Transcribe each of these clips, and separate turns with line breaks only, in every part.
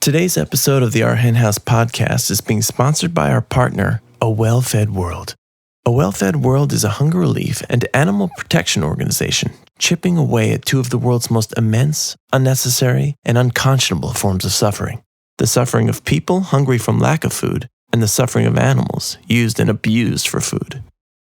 Today's episode of the Our Hen House podcast is being sponsored by our partner, A Well-Fed World. A Well-Fed World is a hunger relief and animal protection organization chipping away at two of the world's most immense, unnecessary, and unconscionable forms of suffering. The suffering of people hungry from lack of food, and the suffering of animals used and abused for food.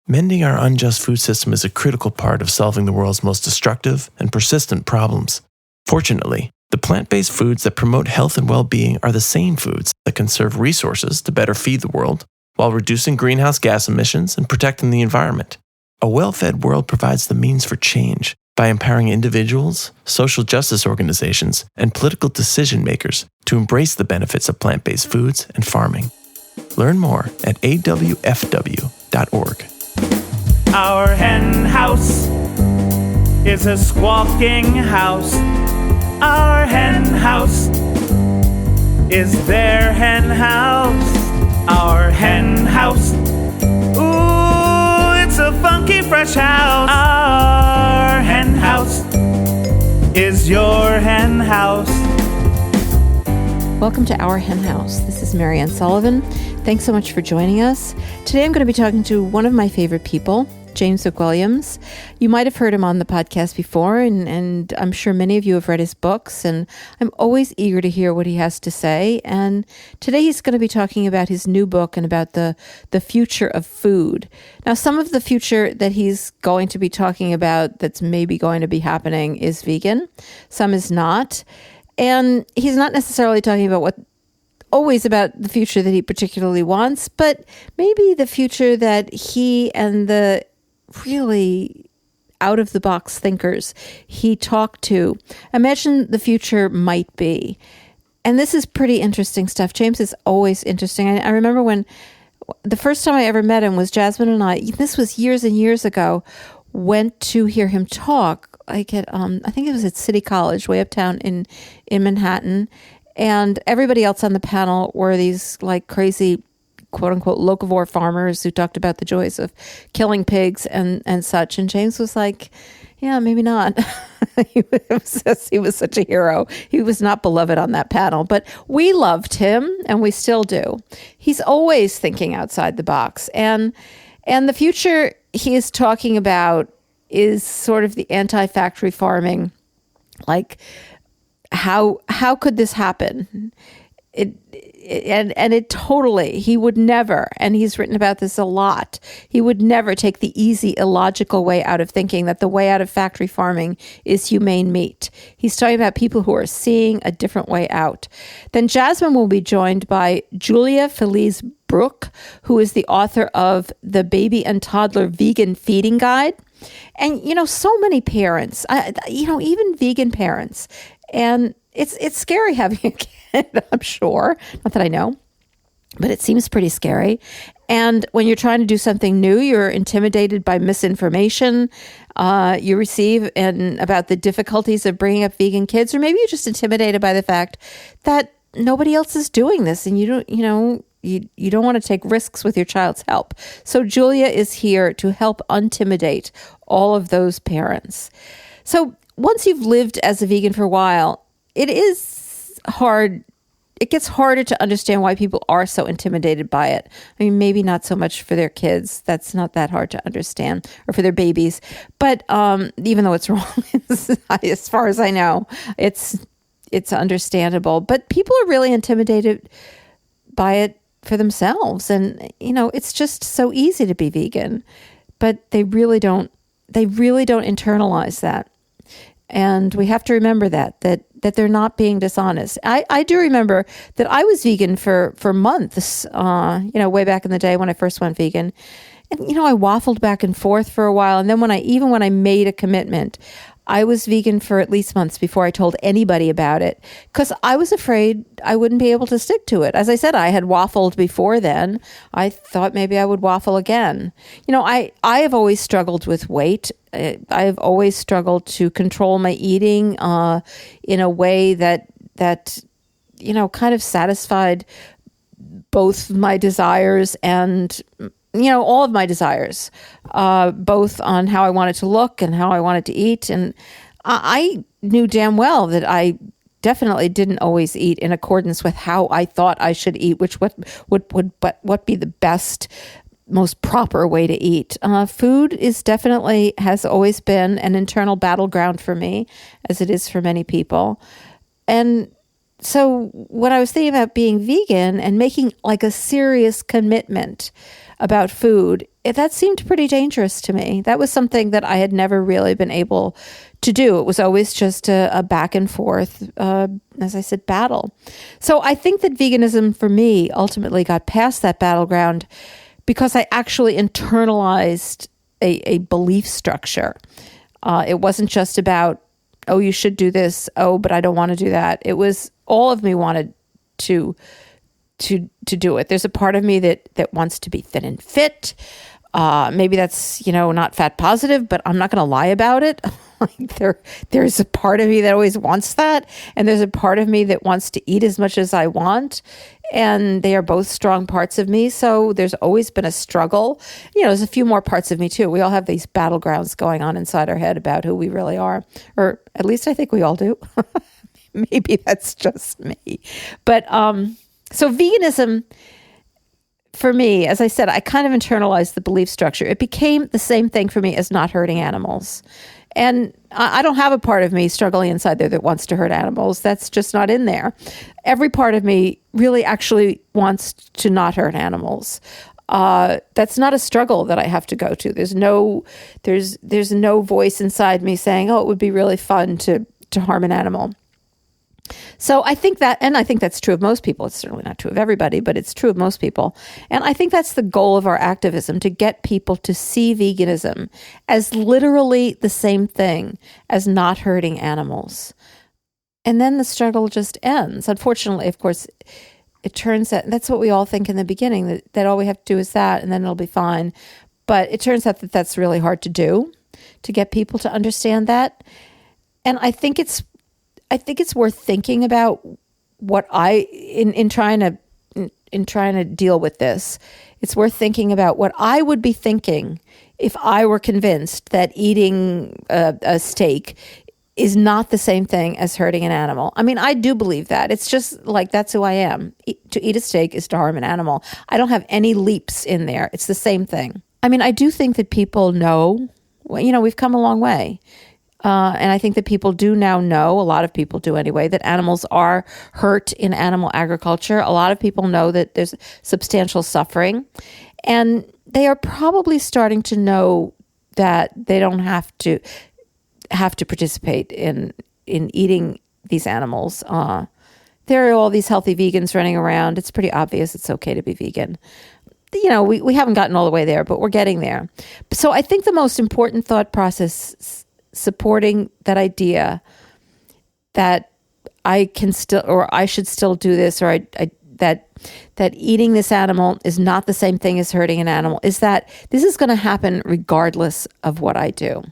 Mending our unjust food system is a critical part of solving the world's most destructive and persistent problems. Fortunately, the plant-based foods that promote health and well-being are the same foods that conserve resources to better feed the world while reducing greenhouse gas emissions and protecting the environment. A well-fed world provides the means for change by empowering individuals, social justice organizations, and political decision-makers to embrace the benefits of plant-based foods and farming. Learn more at awfw.org.
Our hen house is a squawking house. Our hen house is their hen house. Our hen house, ooh, it's a funky fresh house. Our hen house is your hen house.
Welcome to Our Hen House. This is Mariann Sullivan. Thanks so much for joining us. Today I'm going to be talking to one of my favorite people, James McWilliams. You might have heard him on the podcast before, and I'm sure many of you have read his books, and I'm always eager to hear what he has to say. And today he's going to be talking about his new book and about the future of food. Now, some of the future that he's going to be talking about that's maybe going to be happening is vegan. Some is not. And he's not necessarily talking about always about the future that he particularly wants, but maybe the future that he and the really out-of-the-box thinkers he talked to imagine the future might be. And this is pretty interesting stuff. James is always interesting. I remember when the first time I ever met him was Jasmine and I, this was years and years ago, went to hear him talk. I think it was at City College, way uptown in Manhattan. And everybody else on the panel were these like crazy, quote unquote, locavore farmers who talked about the joys of killing pigs and such. And James was like, yeah, maybe not. He was such a hero. He was not beloved on that panel, but we loved him and we still do. He's always thinking outside the box. And the future he is talking about is sort of the anti-factory farming. Like, how could this happen? It totally, he would never, and he's written about this a lot, he would never take the easy, illogical way out of thinking that the way out of factory farming is humane meat. He's talking about people who are seeing a different way out. Then Jasmine will be joined by Julia Feliz Brueck, who is the author of The Baby and Toddler Vegan Feeding Guide. And, so many parents, even vegan parents, and it's scary having a kid, I'm sure. Not that I know, but it seems pretty scary. And when you're trying to do something new, you're intimidated by misinformation you receive and about the difficulties of bringing up vegan kids, or maybe you're just intimidated by the fact that nobody else is doing this, and you don't want to take risks with your child's help. So Julia is here to help intimidate all of those parents. So once you've lived as a vegan for a while, it is hard. It gets harder to understand why people are so intimidated by it. I mean, maybe not so much for their kids. That's not that hard to understand, or for their babies. But even though it's wrong, as far as I know, it's understandable. But people are really intimidated by it for themselves. And, it's just so easy to be vegan, but they really don't internalize that. And we have to remember that they're not being dishonest. I do remember that I was vegan for months, way back in the day when I first went vegan. And, I waffled back and forth for a while. And then when I made a commitment, I was vegan for at least months before I told anybody about it, because I was afraid I wouldn't be able to stick to it. As I said, I had waffled before then. I thought maybe I would waffle again. I have always struggled with weight. I have always struggled to control my eating in a way that kind of satisfied both my desires and all of my desires, both on how I wanted to look and how I wanted to eat. And I knew damn well that I definitely didn't always eat in accordance with how I thought I should eat, which what be the best, most proper way to eat. Food has always been an internal battleground for me, as it is for many people. And so when I was thinking about being vegan and making like a serious commitment about food, that seemed pretty dangerous to me. That was something that I had never really been able to do. It was always just a back and forth, as I said, battle. So I think that veganism for me ultimately got past that battleground because I actually internalized a belief structure. It wasn't just about, oh, you should do this. Oh, but I don't want to do that. It was all of me wanted to do it. There's a part of me that wants to be thin and fit. Maybe that's, not fat positive, but I'm not going to lie about it. There's a part of me that always wants that. And there's a part of me that wants to eat as much as I want. And they are both strong parts of me. So there's always been a struggle. There's a few more parts of me too. We all have these battlegrounds going on inside our head about who we really are. Or at least I think we all do. Maybe that's just me. But, so veganism, for me, as I said, I kind of internalized the belief structure. It became the same thing for me as not hurting animals. And I don't have a part of me struggling inside there that wants to hurt animals. That's just not in there. Every part of me really actually wants to not hurt animals. That's not a struggle that I have to go to. There's no voice inside me saying, oh, it would be really fun to harm an animal. So I think that's true of most people. It's certainly not true of everybody, but it's true of most people. And I think that's the goal of our activism, to get people to see veganism as literally the same thing as not hurting animals. And then the struggle just ends. Unfortunately, of course, it turns out that's what we all think in the beginning, that all we have to do is that, and then it'll be fine. But it turns out that that's really hard to do, to get people to understand that. And I think it's worth thinking about what in trying to deal with this. It's worth thinking about what I would be thinking if I were convinced that eating a steak is not the same thing as hurting an animal. I mean, I do believe that. It's just like, that's who I am. To eat a steak is to harm an animal. I don't have any leaps in there. It's the same thing. I mean, I do think that people know, we've come a long way. And I think that people do now know, a lot of people do anyway, that animals are hurt in animal agriculture. A lot of people know that there's substantial suffering. And they are probably starting to know that they don't have to participate in eating these animals. There are all these healthy vegans running around. It's pretty obvious it's okay to be vegan. We haven't gotten all the way there, but we're getting there. So I think the most important thought process supporting that idea that I can still, or I should still do this, or that eating this animal is not the same thing as hurting an animal, is that this is going to happen regardless of what I do.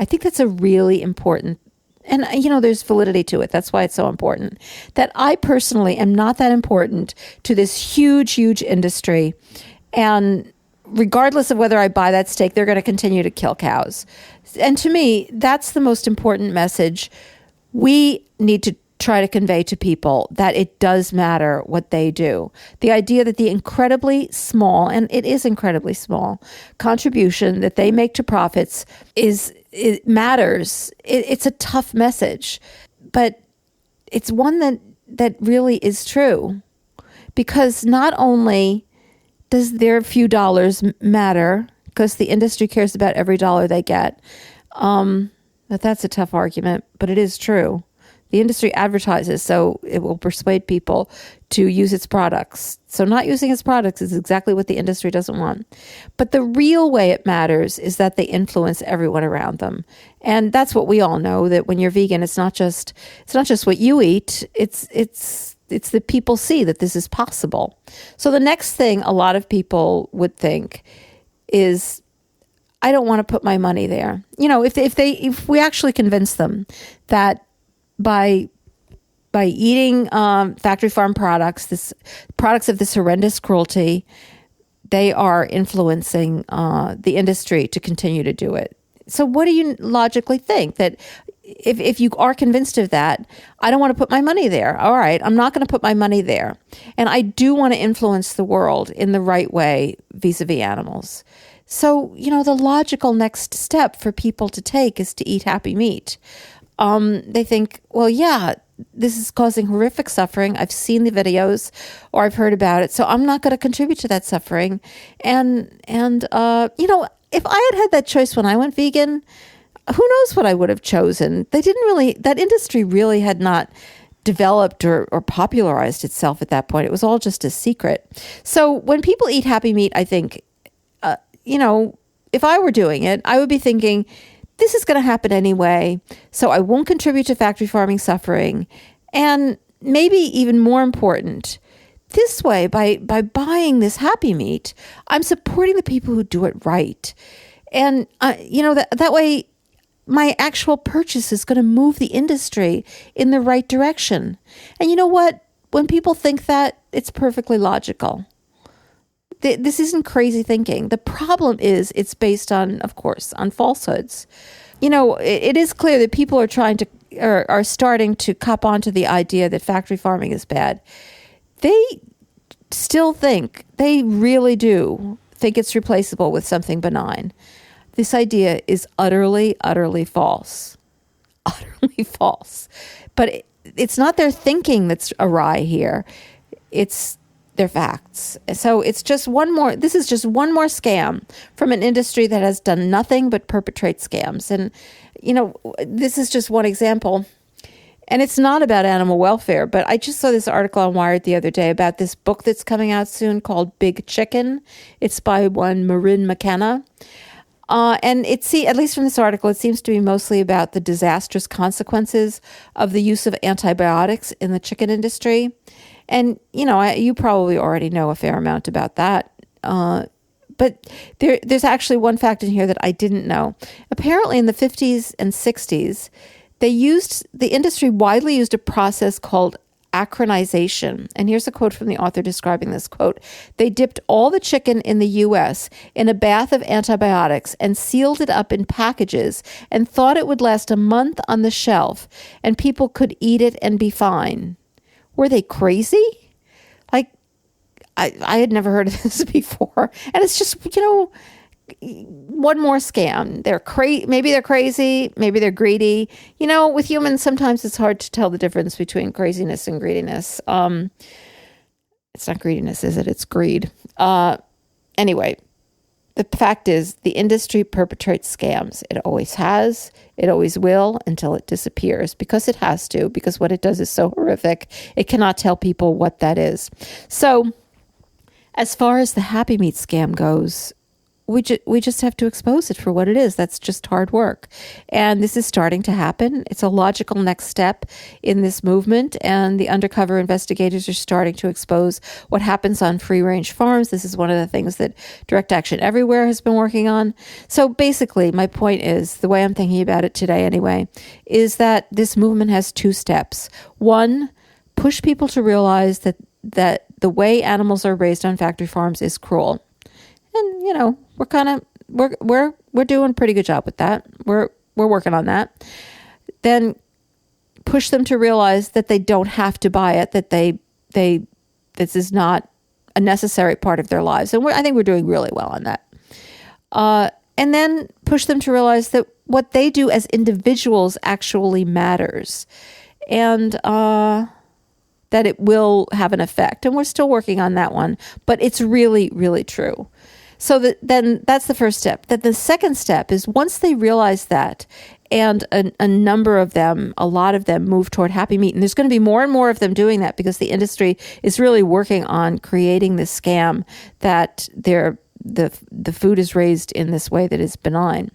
I think that's a really important, and there's validity to it. That's why it's so important. That I personally am not that important to this huge, huge industry, and regardless of whether I buy that steak, they're going to continue to kill cows. And to me, that's the most important message we need to try to convey to people, that it does matter what they do. The idea that the incredibly small, and it is incredibly small, contribution that they make to profits it matters. It's a tough message, but it's one that really is true, because not only does their few dollars matter, because the industry cares about every dollar they get. But that's a tough argument, but it is true. The industry advertises, so it will persuade people to use its products. So not using its products is exactly what the industry doesn't want. But the real way it matters is that they influence everyone around them. And that's what we all know, that when you're vegan, it's not just what you eat, it's that people see that this is possible. So the next thing a lot of people would think is, I don't want to put my money there. If we actually convince them that by eating factory farm products, products of this horrendous cruelty, they are influencing the industry to continue to do it. So what do you logically think? That if you are convinced of that, I don't want to put my money there. All right, I'm not going to put my money there. And I do want to influence the world in the right way vis-a-vis animals. So, the logical next step for people to take is to eat happy meat. They think, well, yeah, this is causing horrific suffering. I've seen the videos or I've heard about it, so I'm not going to contribute to that suffering. And if I had that choice when I went vegan, who knows what I would have chosen? That industry really had not developed or popularized itself at that point. It was all just a secret. So when people eat happy meat, I think, if I were doing it, I would be thinking, this is going to happen anyway, so I won't contribute to factory farming suffering. And maybe even more important, this way, by buying this happy meat, I'm supporting the people who do it right. And, that way, my actual purchase is going to move the industry in the right direction. And you know what? When people think that, it's perfectly logical. This isn't crazy thinking. The problem is it's based on, of course, on falsehoods. It is clear that people are starting to cop onto the idea that factory farming is bad. They still think, they really do think it's replaceable with something benign. This idea is utterly, utterly false. Utterly false. But it's not their thinking that's awry here. It's their facts. So this is just one more scam from an industry that has done nothing but perpetrate scams. And, this is just one example. And it's not about animal welfare, but I just saw this article on Wired the other day about this book that's coming out soon called Big Chicken. It's by one Mariann McKenna. And at least from this article, it seems to be mostly about the disastrous consequences of the use of antibiotics in the chicken industry. And, you probably already know a fair amount about that. But there's actually one fact in here that I didn't know. Apparently in the 50s and 60s, the industry widely used a process called acronization. And here's a quote from the author describing this quote. They dipped all the chicken in the U.S. in a bath of antibiotics and sealed it up in packages and thought it would last a month on the shelf and people could eat it and be fine. Were they crazy? I had never heard of this before. And it's just, one more scam. Maybe they're crazy. Maybe they're greedy. With humans, sometimes it's hard to tell the difference between craziness and greediness. It's not greediness, is it? It's greed. Anyway, the fact is the industry perpetrates scams. It always has. It always will until it disappears because it has to, because what it does is so horrific. It cannot tell people what that is. So as far as the Happy Meat scam goes, we just have to expose it for what it is. That's just hard work. And this is starting to happen. It's a logical next step in this movement. And the undercover investigators are starting to expose what happens on free-range farms. This is one of the things that Direct Action Everywhere has been working on. So basically, my point is, the way I'm thinking about it today anyway, is that this movement has two steps. One, push people to realize that the way animals are raised on factory farms is cruel. And, we're doing a pretty good job with that. We're working on that. Then push them to realize that they don't have to buy it, that this is not a necessary part of their lives. And I think we're doing really well on that. And then push them to realize that what they do as individuals actually matters. And that it will have an effect. And we're still working on that one, but it's really, really true. So then that's the first step. Then the second step is once they realize that, and a number of them, a lot of them move toward Happy Meat, and there's going to be more and more of them doing that because the industry is really working on creating this scam that the food is raised in this way that is benign.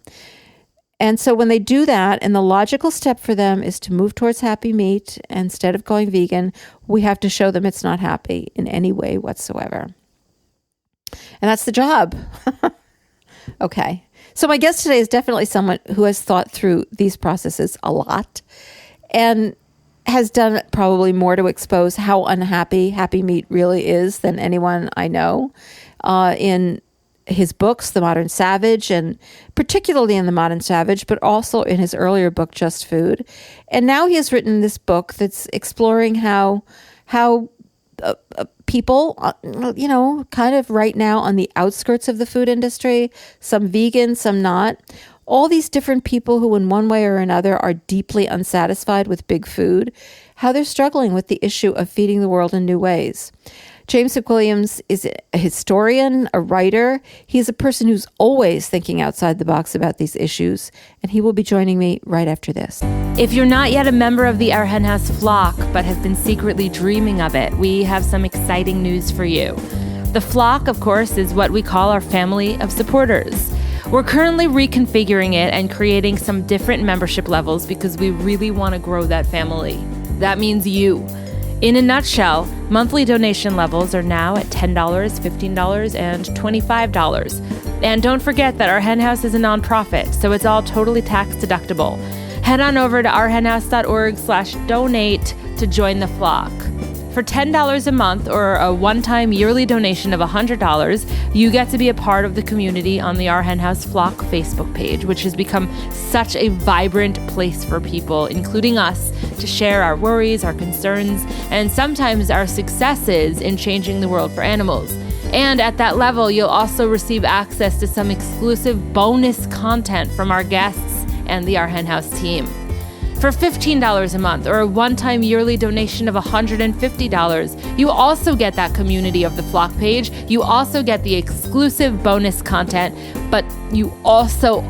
And so when they do that, and the logical step for them is to move towards Happy Meat instead of going vegan, we have to show them it's not happy in any way whatsoever. And that's the job. Okay. So my guest today is definitely someone who has thought through these processes a lot and has done probably more to expose how unhappy Happy Meat really is than anyone I know in his books, The Modern Savage, and particularly in The Modern Savage, but also in his earlier book, Just Food. And now he has written this book that's exploring how people, kind of right now on the outskirts of the food industry, some vegan, some not, all these different people who in one way or another are deeply unsatisfied with big food, how they're struggling with the issue of feeding the world in new ways. James McWilliams is a historian, a writer. He's a person who's always thinking outside the box about these issues, and he will be joining me right after this.
If you're not yet a member of the Our Hen House flock, but have been secretly dreaming of it, we have some exciting news for you. The flock, of course, is what we call our family of supporters. We're currently reconfiguring it and creating some different membership levels because we really want to grow that family. That means you. In a nutshell, monthly donation levels are now at $10, $15, and $25. And don't forget that Our Hen House is a nonprofit, so it's all totally tax deductible. Head on over to ourhenhouse.org/donate to join the flock. For $10 a month or a one-time yearly donation of $100, you get to be a part of the community on the Our Hen House Flock Facebook page, which has become such a vibrant place for people, including us, to share our worries, our concerns, and sometimes our successes in changing the world for animals. And at that level, you'll also receive access to some exclusive bonus content from our guests and the Our Hen House team. For $15 a month or a one-time yearly donation of $150, you also get that community of the flock page. You also get the exclusive bonus content, but you also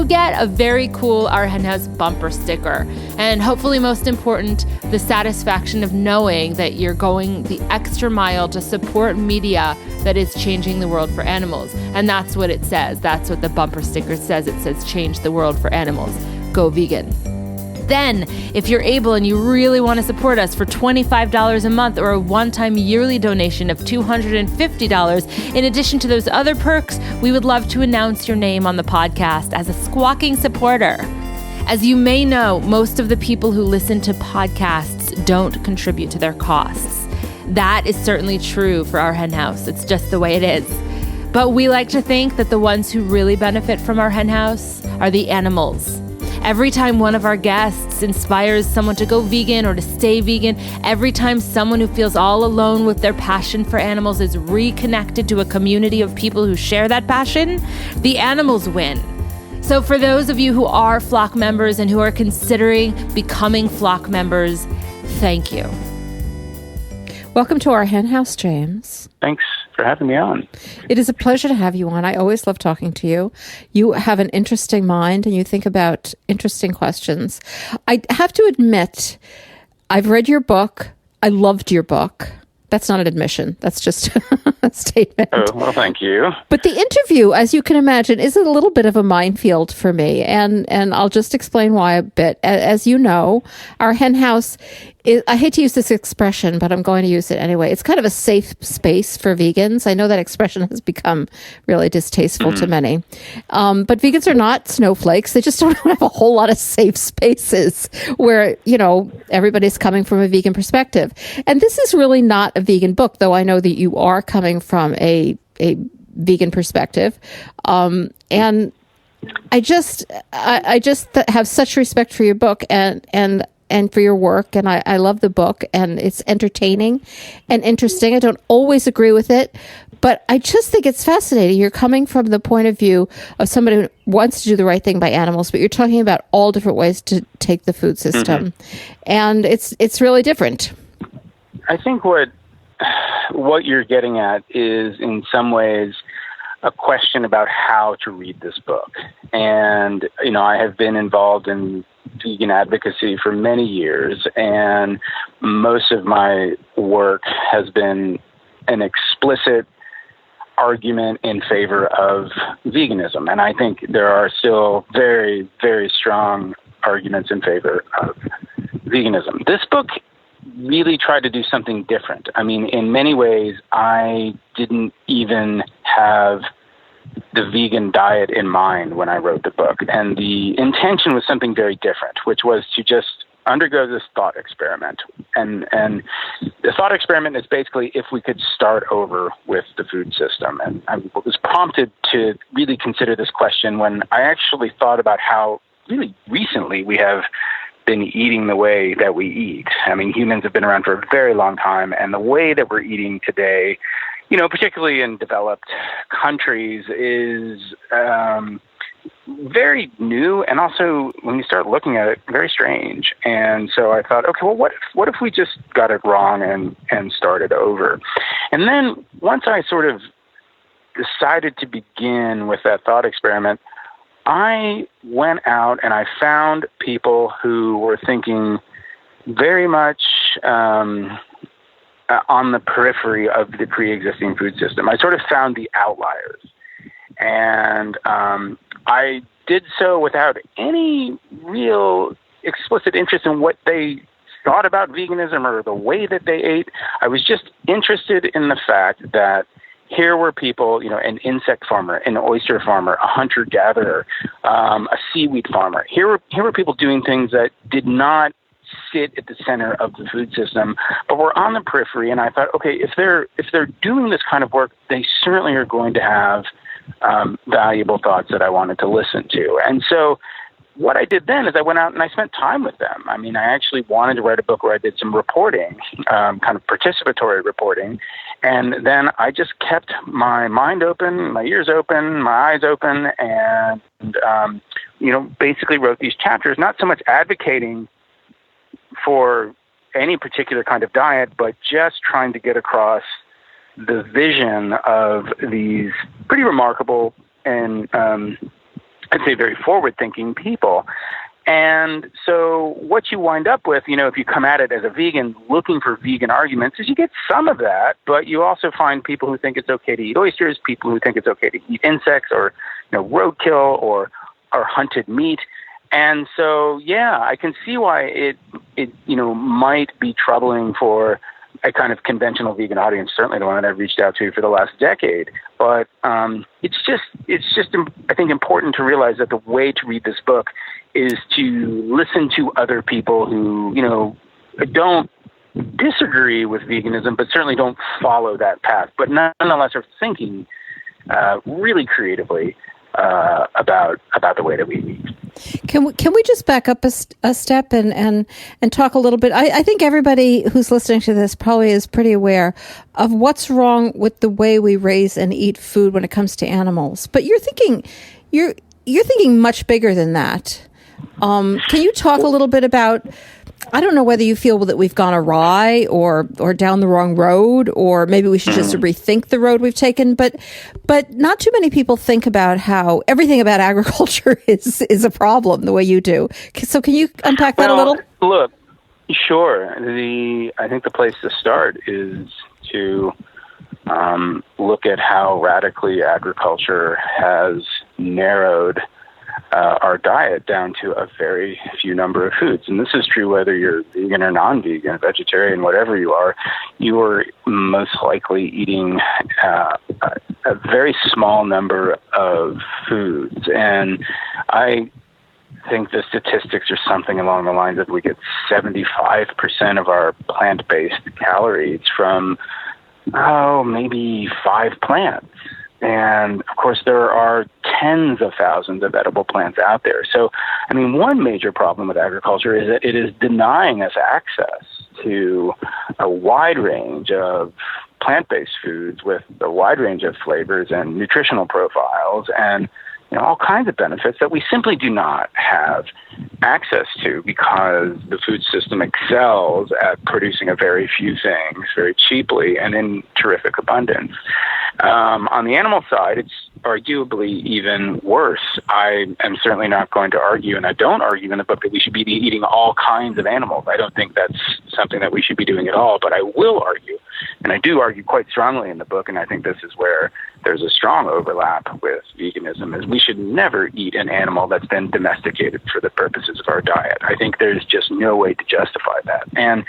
get a very cool Our Hen House bumper sticker. And hopefully most important, the satisfaction of knowing that you're going the extra mile to support media that is changing the world for animals. And that's what it says. That's what the bumper sticker says. It says, change the world for animals. Go vegan. Then, if you're able and you really want to support us for $25 a month or a one-time yearly donation of $250, in addition to those other perks, we would love to announce your name on the podcast as a squawking supporter. As you may know, most of the people who listen to podcasts don't contribute to their costs. That is certainly true for Our Hen House. It's just the way it is. But we like to think that the ones who really benefit from Our Hen House are the animals. Every time one of our guests inspires someone to go vegan or to stay vegan, every time someone who feels all alone with their passion for animals is reconnected to a community of people who share that passion, the animals win. So for those of you who are flock members and who are considering becoming flock members, thank you.
Welcome to Our Hen House, James.
Thanks for having me on.
It is a pleasure to have you on. I always love talking to you. You have an interesting mind and you think about interesting questions. I have to admit, I've read your book. I loved your book. That's not an admission. That's just a statement.
Oh, well, thank you.
But the interview, as you can imagine, is a little bit of a minefield for me. And I'll just explain why a bit. As you know, Our Hen House I hate to use this expression, but I'm going to use it anyway. It's kind of a safe space for vegans. I know that expression has become really distasteful to many. But vegans are not snowflakes. They just don't have a whole lot of safe spaces where, everybody's coming from a vegan perspective. And this is really not a vegan book, though I know that you are coming from a vegan perspective. And I just have such respect for your book and for your work, and I love the book, and it's entertaining and interesting. I don't always agree with it, but I just think it's fascinating. You're coming from the point of view of somebody who wants to do the right thing by animals, but you're talking about all different ways to take the food system, and it's really different.
I think what you're getting at is, in some ways, a question about how to read this book. And, I have been involved in vegan advocacy for many years, and most of my work has been an explicit argument in favor of veganism. And I think there are still very, very strong arguments in favor of veganism. This book really tried to do something different. I mean, in many ways, I didn't even have the vegan diet in mind when I wrote the book. And the intention was something very different, which was to just undergo this thought experiment. And the thought experiment is basically if we could start over with the food system. And I was prompted to really consider this question when I actually thought about how really recently we have been eating the way that we eat. I mean, humans have been around for a very long time, and the way that we're eating today, particularly in developed countries, is very new, and also, when you start looking at it, very strange. And so I thought, okay, well, what if we just got it wrong and started over? And then once I sort of decided to begin with that thought experiment, I went out and I found people who were thinking very much on the periphery of the pre-existing food system. I sort of found the outliers. And I did so without any real explicit interest in what they thought about veganism or the way that they ate. I was just interested in the fact that here were people, an insect farmer, an oyster farmer, a hunter-gatherer, a seaweed farmer. Here were people doing things that did not sit at the center of the food system, but were on the periphery. And I thought, okay, if they're doing this kind of work, they certainly are going to have valuable thoughts that I wanted to listen to. And so what I did then is I went out and I spent time with them. I mean, I actually wanted to write a book where I did some reporting, kind of participatory reporting. And then I just kept my mind open, my ears open, my eyes open, and, basically wrote these chapters, not so much advocating for any particular kind of diet, but just trying to get across the vision of these pretty remarkable and, I'd say very forward-thinking people. And so what you wind up with, if you come at it as a vegan looking for vegan arguments, is you get some of that, but you also find people who think it's okay to eat oysters, people who think it's okay to eat insects or, roadkill or hunted meat. And so, yeah, I can see why it might be troubling for a kind of conventional vegan audience, certainly the one that I've reached out to for the last decade. But it's just, I think, important to realize that the way to read this book is to listen to other people who, don't disagree with veganism, but certainly don't follow that path, but nonetheless are thinking really creatively about the way that we eat.
Can we just back up a step and talk a little bit? I think everybody who's listening to this probably is pretty aware of what's wrong with the way we raise and eat food when it comes to animals. But you're thinking much bigger than that. Can you talk a little bit about? I don't know whether you feel that we've gone awry or down the wrong road, or maybe we should just rethink the road we've taken. But not too many people think about how everything about agriculture is a problem the way you do. So can you unpack that a little?
Look, sure. I think the place to start is to look at how radically agriculture has narrowed our diet down to a very few number of foods. And this is true whether you're vegan or non-vegan, vegetarian, whatever you are most likely eating a very small number of foods. And I think the statistics are something along the lines of we get 75% of our plant-based calories from, maybe 5 plants. And, of course, there are tens of thousands of edible plants out there. So, one major problem with agriculture is that it is denying us access to a wide range of plant-based foods with a wide range of flavors and nutritional profiles and all kinds of benefits that we simply do not have access to because the food system excels at producing a very few things very cheaply and in terrific abundance. On the animal side, it's arguably even worse. I am certainly not going to argue, and I don't argue in the book, that we should be eating all kinds of animals. I don't think that's something that we should be doing at all, but I will argue, and I do argue quite strongly in the book, and I think this is where there's a strong overlap with veganism, is we should never eat an animal that's been domesticated for the purposes of our diet. I think there's just no way to justify that. And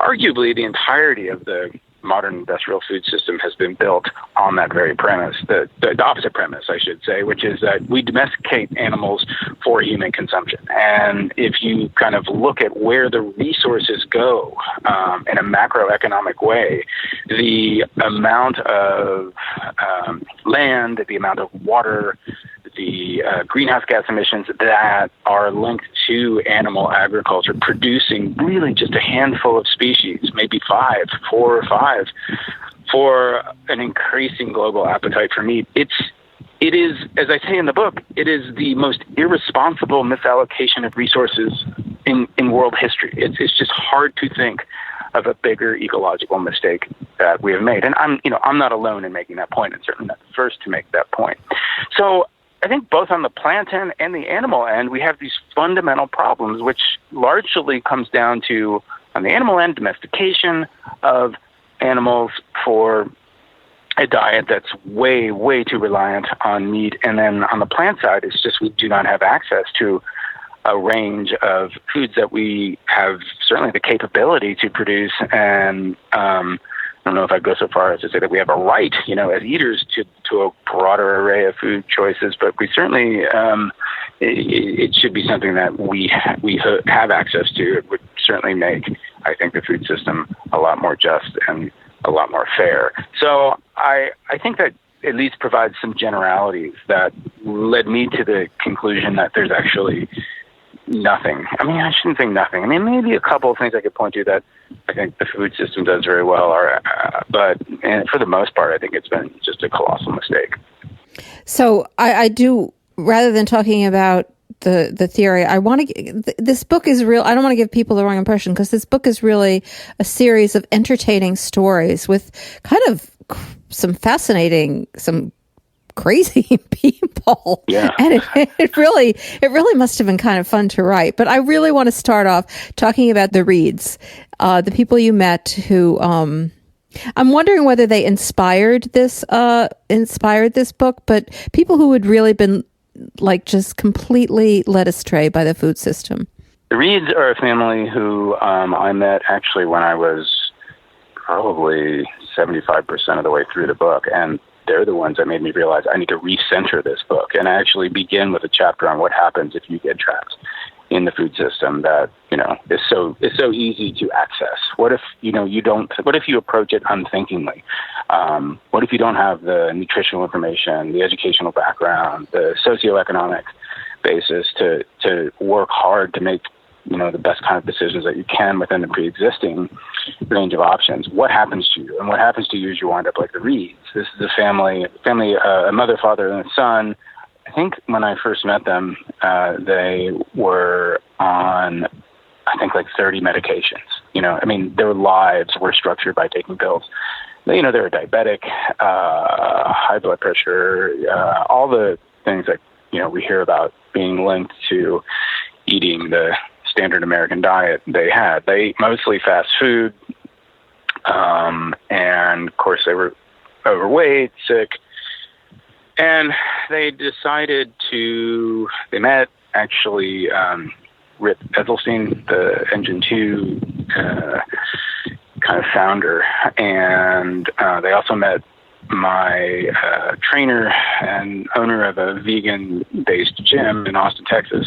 arguably the entirety of the modern industrial food system has been built on that very premise, the opposite premise, I should say, which is that we domesticate animals for human consumption. And if you kind of look at where the resources go in a macroeconomic way, the amount of land, the amount of water, the greenhouse gas emissions that are linked to animal agriculture, producing really just a handful of species, maybe 4 or 5, for an increasing global appetite for meat. It is, as I say in the book, it is the most irresponsible misallocation of resources in world history. It's just hard to think of a bigger ecological mistake that we have made. And I'm not alone in making that point, and certainly not the first to make that point. So I think both on the plant end and the animal end, we have these fundamental problems, which largely comes down to, on the animal end, domestication of animals for a diet that's way, way too reliant on meat. And then on the plant side, it's just we do not have access to a range of foods that we have certainly the capability to produce. And I don't know if I'd go so far as to say that we have a right, as eaters to a broader array of food choices, but we certainly, it should be something that we have access to. It would certainly make, I think, the food system a lot more just and a lot more fair. So I think that at least provides some generalities that led me to the conclusion that there's actually nothing. I mean, I shouldn't say nothing. I mean, maybe a couple of things I could point to that I think the food system does very well, but for the most part, I think it's been just a colossal mistake.
So I do, rather than talking about the theory, I want to, this book is real. I don't want to give people the wrong impression, because this book is really a series of entertaining stories with kind of some fascinating, some crazy people.
Yeah.
And it really must have been kind of fun to write. But I really want to start off talking about the Reeds, the people you met who, I'm wondering whether they inspired this book, but people who had really been like just completely led astray by the food system.
The Reeds are a family who I met actually when I was probably 75% of the way through the book, and they're the ones that made me realize I need to recenter this book and actually begin with a chapter on what happens if you get trapped in the food system that, is so easy to access. What if, what if you approach it unthinkingly? What if you don't have the nutritional information, the educational background, the socioeconomic basis to work hard to make, the best kind of decisions that you can within the pre-existing range of options? What happens to you? And what happens to you is you wind up like the Reeds. This is a family, a mother, father, and a son. I think when I first met them, they were on, I think, like 30 medications. Their lives were structured by taking pills. They were diabetic, high blood pressure, all the things that, we hear about being linked to eating the standard American diet they had. They ate mostly fast food, and of course they were overweight, sick, and they decided they met actually Rip Edelstein, the Engine 2 kind of founder, and they also met my trainer and owner of a vegan-based gym in Austin, Texas,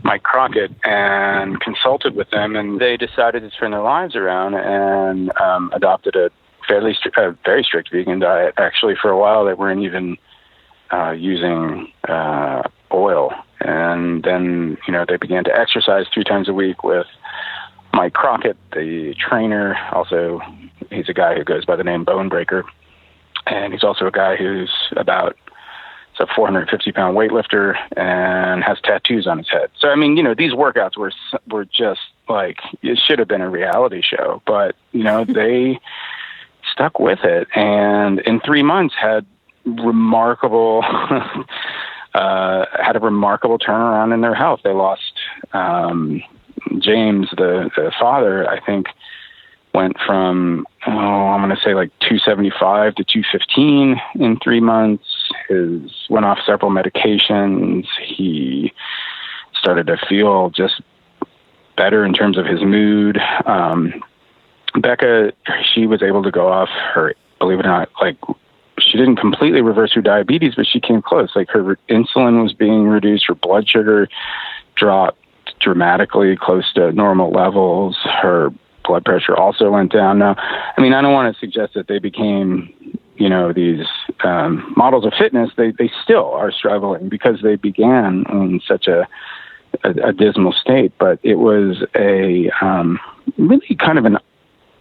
Mike Crockett, and consulted with them, and they decided to turn their lives around and adopted a very strict vegan diet. Actually, for a while, they weren't even using oil. And then, they began to exercise 3 times a week with Mike Crockett, the trainer. Also, he's a guy who goes by the name Bone Breaker. And he's also a guy who's about a 450-pound weightlifter and has tattoos on his head. So, these workouts were just like, it should have been a reality show. But, they stuck with it. And in 3 months had a remarkable turnaround in their health. They lost James, the father, I think, went from, I'm going to say like 275 to 215 in 3 months. Went off several medications. He started to feel just better in terms of his mood. Becca, she was able to go off her, believe it or not, like, she didn't completely reverse her diabetes, but she came close. Like, her insulin was being reduced, her blood sugar dropped dramatically, close to normal levels. Her blood pressure also went down. Now, I mean, I don't want to suggest that they became, these models of fitness. They still are struggling because they began in such a dismal state. But it was a really kind of an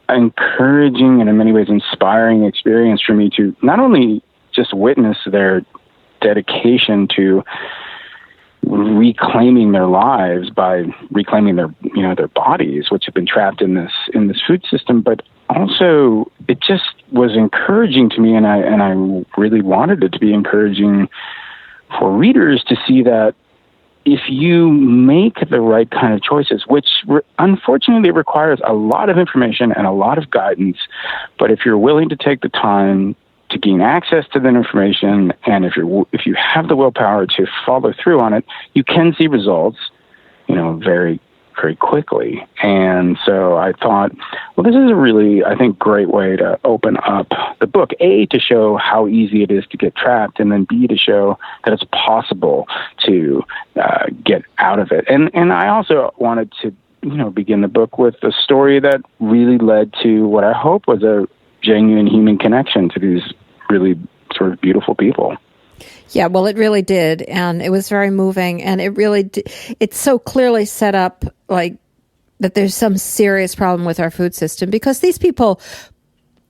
encouraging and in many ways inspiring experience for me to not only just witness their dedication to reclaiming their lives by reclaiming their bodies, which have been trapped in this food system, but also it just was encouraging to me, and I really wanted it to be encouraging for readers to see that if you make the right kind of choices, which unfortunately requires a lot of information and a lot of guidance, but if you're willing to take the time to gain access to that information, and if you have the willpower to follow through on it, you can see results, very, very quickly. And so I thought, well, this is a really, I think, great way to open up the book, A, to show how easy it is to get trapped, and then B, to show that it's possible to get out of it. And I also wanted to, begin the book with a story that really led to what I hope was a genuine human connection to these really sort of beautiful people.
Yeah, well, it really did, and it was very moving, and it really did. It's so clearly set up like that there's some serious problem with our food system, because these people,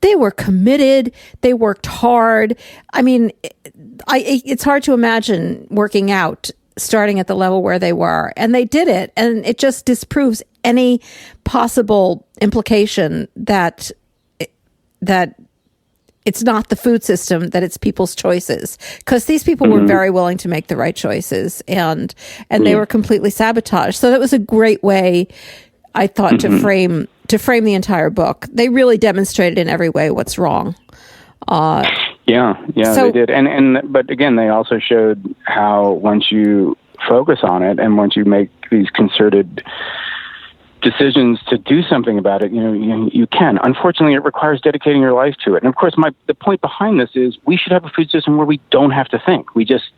they were committed, they worked hard. I mean, it's hard to imagine working out starting at the level where they were, and they did it, and it just disproves any possible implication that it's not the food system, that it's people's choices, because these people were very willing to make the right choices, and they were completely sabotaged. So that was a great way, I thought, to frame the entire book. They really demonstrated in every way what's wrong.
Yeah, so, they did. But again, they also showed how once you focus on it and once you make these concerted decisions to do something about it, you can. Unfortunately, it requires dedicating your life to it. And of course, the point behind this is we should have a food system where we don't have to think. We just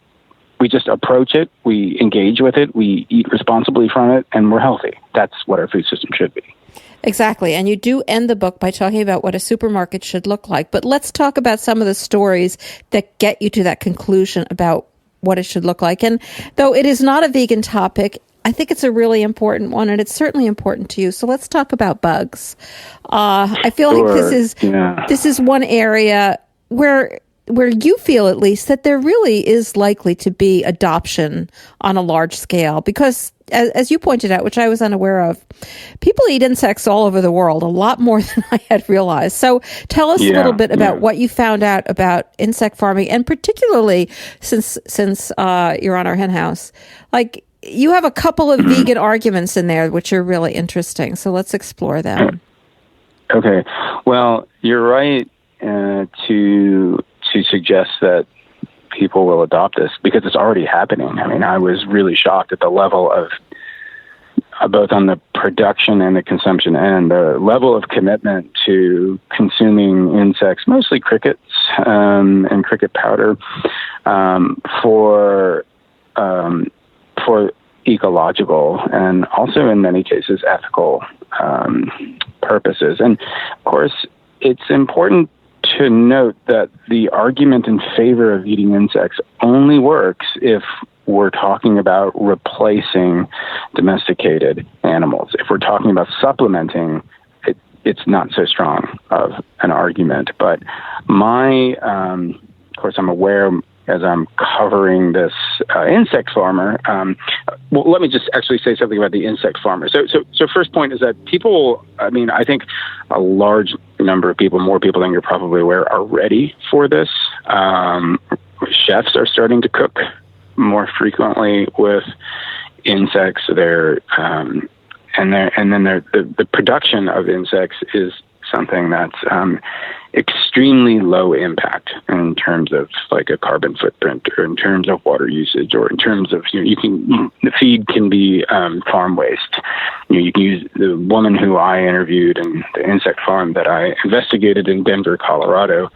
approach it, we engage with it, we eat responsibly from it, and we're healthy. That's what our food system should be.
Exactly. And you do end the book by talking about what a supermarket should look like. But let's talk about some of the stories that get you to that conclusion about what it should look like. And though it is not a vegan topic, I think it's a really important one, and it's certainly important to you. So let's talk about bugs. I feel like this is one area where you feel, at least, that there really is likely to be adoption on a large scale, because as you pointed out, which I was unaware of, people eat insects all over the world, a lot more than I had realized. So tell us a little bit about what you found out about insect farming, and particularly since you're on our hen house, like, you have a couple of vegan arguments in there which are really interesting. So let's explore them.
Okay. Well, you're right to suggest that people will adopt this, because it's already happening. I mean, I was really shocked at the level of, both on the production and the consumption end, the level of commitment to consuming insects, mostly crickets and cricket powder, for ecological and also in many cases ethical purposes. And of course, it's important to note that the argument in favor of eating insects only works if we're talking about replacing domesticated animals. If we're talking about supplementing, it's not so strong of an argument. But of course, I'm aware, as I'm covering this insect farmer. Well, let me just actually say something about the insect farmer. So first point is that people, I think a large number of people, more people than you're probably aware, are ready for this. Chefs are starting to cook more frequently with insects. The production of insects is something that's extremely low impact in terms of like a carbon footprint, or in terms of water usage, or in terms of, the feed can be farm waste. You can use the woman who I interviewed in the insect farm that I investigated in Denver, Colorado,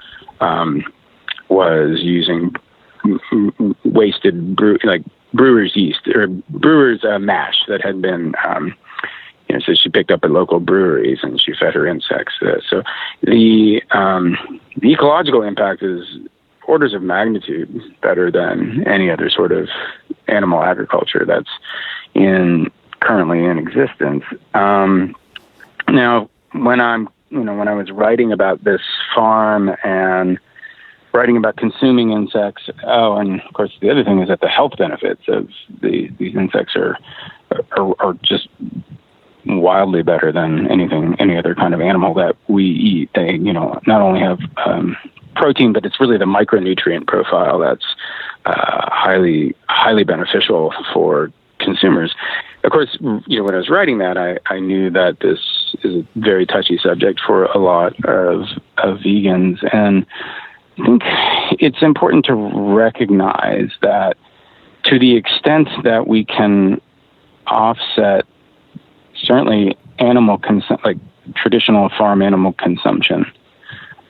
was using wasted brewer's yeast, or brewer's mash that had been, so she picked up at local breweries and she fed her insects. So the ecological impact is orders of magnitude better than any other sort of animal agriculture that's currently in existence. Now, when I was writing about this farm and writing about consuming insects, and of course the other thing is that the health benefits of these insects are just wildly better than any other kind of animal that we eat. They, not only have protein, but it's really the micronutrient profile that's highly beneficial for consumers. Of course, when I was writing that, I knew that this is a very touchy subject for a lot of vegans, and I think it's important to recognize that to the extent that we can offset certainly like traditional farm animal consumption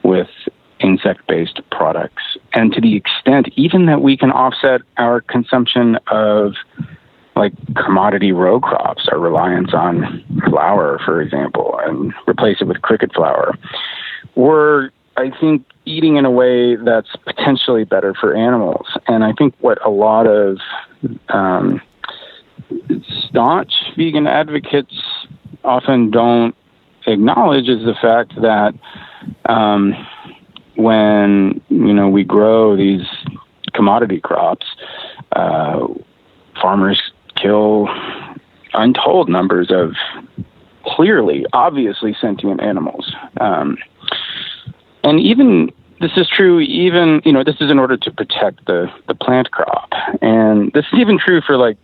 with insect-based products, and to the extent even that we can offset our consumption of like commodity row crops, our reliance on flour, for example, and replace it with cricket flour, we're, I think, eating in a way that's potentially better for animals. And I think what a lot of staunch vegan advocates often don't acknowledge is the fact that when we grow these commodity crops, farmers kill untold numbers of clearly, obviously sentient animals. And even this is true, this is in order to protect the plant crop. And this is even true for like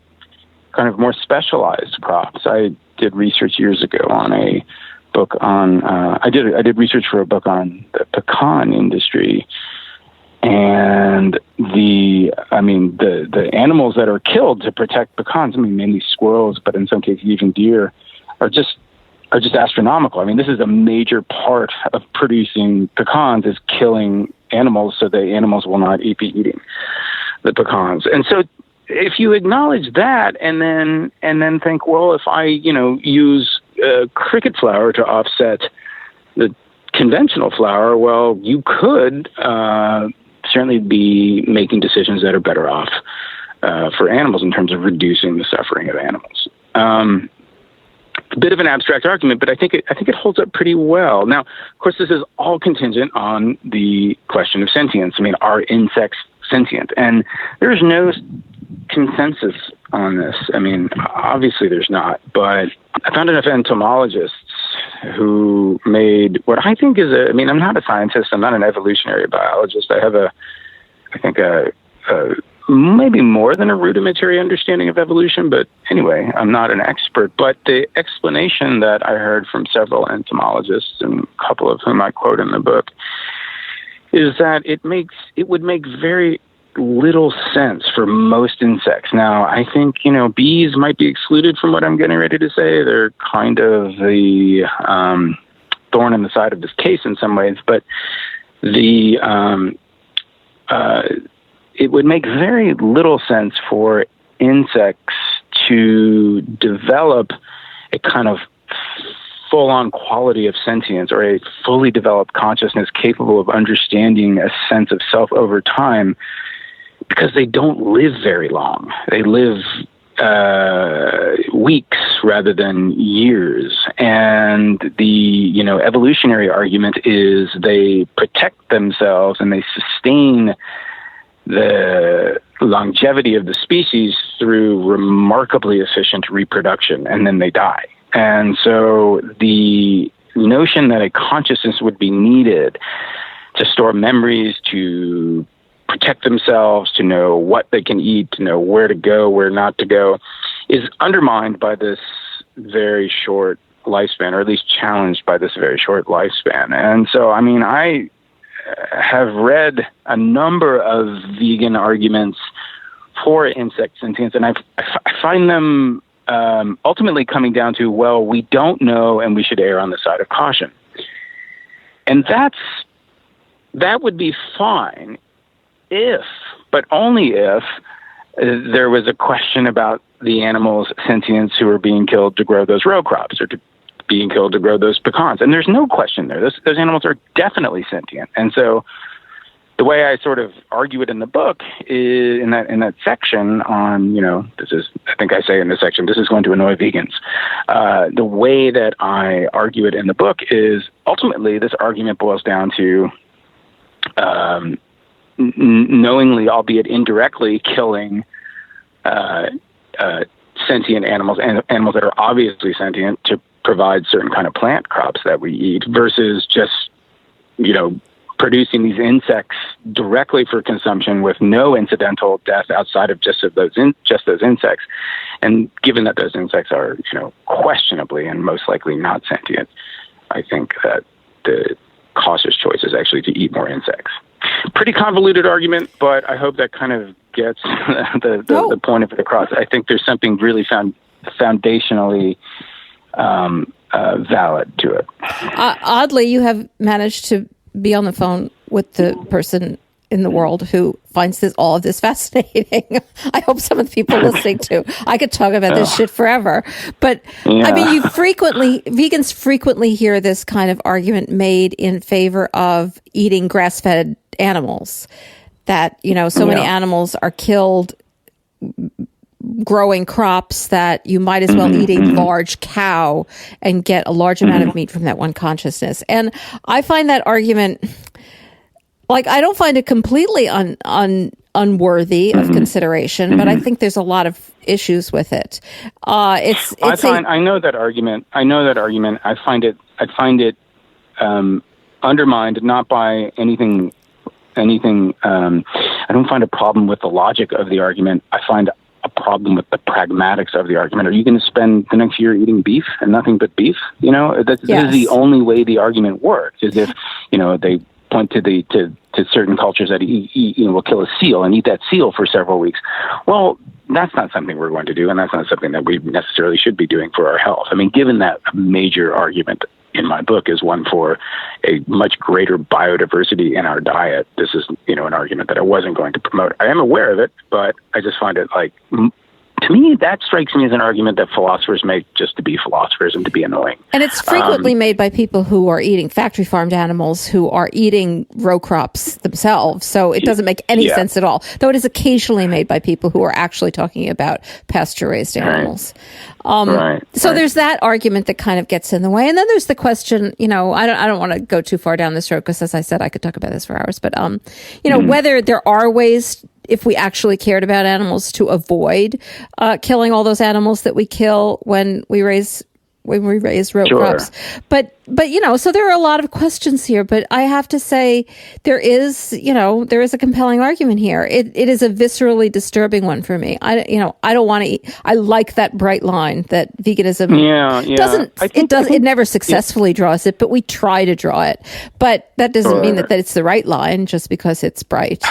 kind of more specialized crops. I did research years ago on a book on, I did research for a book on the pecan industry. And the animals that are killed to protect pecans, mainly squirrels, but in some cases even deer, are just astronomical. This is a major part of producing pecans, is killing animals so the animals will not be eating the pecans. And so if you acknowledge that and then think, well, if I, use cricket flour to offset the conventional flour, well, you could certainly be making decisions that are better off for animals in terms of reducing the suffering of animals. A bit of an abstract argument, but I think it holds up pretty well. Now, of course, this is all contingent on the question of sentience. Are insects sentient? And there's no consensus on this. Obviously there's not, but I found enough entomologists who made what I think is I'm not a scientist. I'm not an evolutionary biologist. I have a maybe more than a rudimentary understanding of evolution, but anyway, I'm not an expert. But the explanation that I heard from several entomologists, and a couple of whom I quote in the book, is that it would make very little sense for most insects. Now, I think, bees might be excluded from what I'm getting ready to say. They're kind of the thorn in the side of this case in some ways, but it would make very little sense for insects to develop a kind of full-on quality of sentience or a fully developed consciousness capable of understanding a sense of self over time, because they don't live very long. They live weeks rather than years. And the evolutionary argument is they protect themselves and they sustain the longevity of the species through remarkably efficient reproduction, and then they die. And so the notion that a consciousness would be needed to store memories, to protect themselves, to know what they can eat, to know where to go, where not to go, is undermined by this very short lifespan, or at least challenged by this very short lifespan. And so, have read a number of vegan arguments for insect sentience, and I find them ultimately coming down to, well, we don't know, and we should err on the side of caution. And that would be fine if, but only if, there was a question about the animals' sentience who were being killed to grow those row crops, or being killed to grow those pecans. And there's no question there. Those animals are definitely sentient. And so the way I sort of argue it in the book is in that section on, I think I say in this section, this is going to annoy vegans. The way that I argue it in the book is ultimately this argument boils down to knowingly, albeit indirectly, killing sentient animals, and animals that are obviously sentient, to provide certain kind of plant crops that we eat, versus just, producing these insects directly for consumption with no incidental death outside of just those insects. And given that those insects are, questionably and most likely not sentient, I think that the cautious choice is actually to eat more insects. Pretty convoluted argument, but I hope that kind of gets the point of it across. I think there's something really foundationally valid to it.
Oddly, you have managed to be on the phone with the person in the world who finds all of this fascinating. I hope some of the people listening to. I could talk about this shit forever. But, yeah. I mean, vegans frequently hear this kind of argument made in favor of eating grass-fed animals. That, many animals are killed growing crops that you might as well eat a large cow and get a large amount of meat from that one consciousness. And I find that argument, I don't find it completely unworthy of consideration, but I think there's a lot of issues with it. I know that argument. I find it undermined not by anything. I don't find a problem with the logic of the argument. I find a problem with the pragmatics of the argument. Are you going to spend the next year eating beef and nothing but beef? This is the only way the argument works. Is if they point to certain cultures that will kill a seal and eat that seal for several weeks. Well, that's not something we're going to do, and that's not something that we necessarily should be doing for our health. I mean, given that major argument in my book is one for a much greater biodiversity in our diet, this is, an argument that I wasn't going to promote. I am aware of it, but I just find it to me, that strikes me as an argument that philosophers make just to be philosophers and to be annoying. And it's frequently made by people who are eating factory-farmed animals who are eating row crops themselves. So it doesn't make any sense at all, though it is occasionally made by people who are actually talking about pasture-raised animals. So there's that argument that kind of gets in the way. And then there's the question, I don't want to go too far down this road because, as I said, I could talk about this for hours. But, whether there are ways, if we actually cared about animals, to avoid killing all those animals that we kill when we raise row crops. But so there are a lot of questions here, but I have to say there is a compelling argument here. It is a viscerally disturbing one for me. I don't want to eat. I like that bright line that veganism it never successfully draws it, but we try to draw it. But that doesn't mean that it's the right line just because it's bright.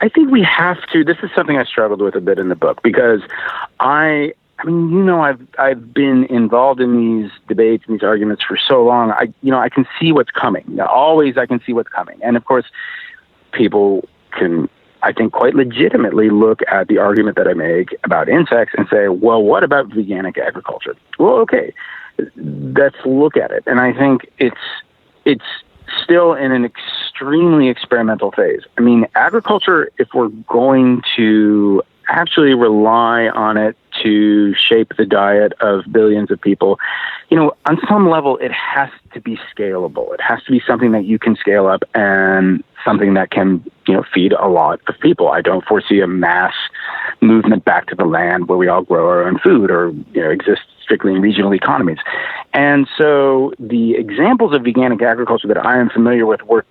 I think we have to. This is something I struggled with a bit in the book because I've been involved in these debates and these arguments for so long. I can see what's coming. Always, I can see what's coming. And of course, people can, I think, quite legitimately look at the argument that I make about insects and say, well, what about veganic agriculture? Well, okay, let's look at it. And I think it's still in an extremely experimental phase. I mean, agriculture, if we're going to actually rely on it to shape the diet of billions of people, on some level, it has to be scalable. It has to be something that you can scale up and something that can, feed a lot of people. I don't foresee a mass movement back to the land where we all grow our own food or, exist strictly in regional economies. And so the examples of veganic agriculture that I am familiar with work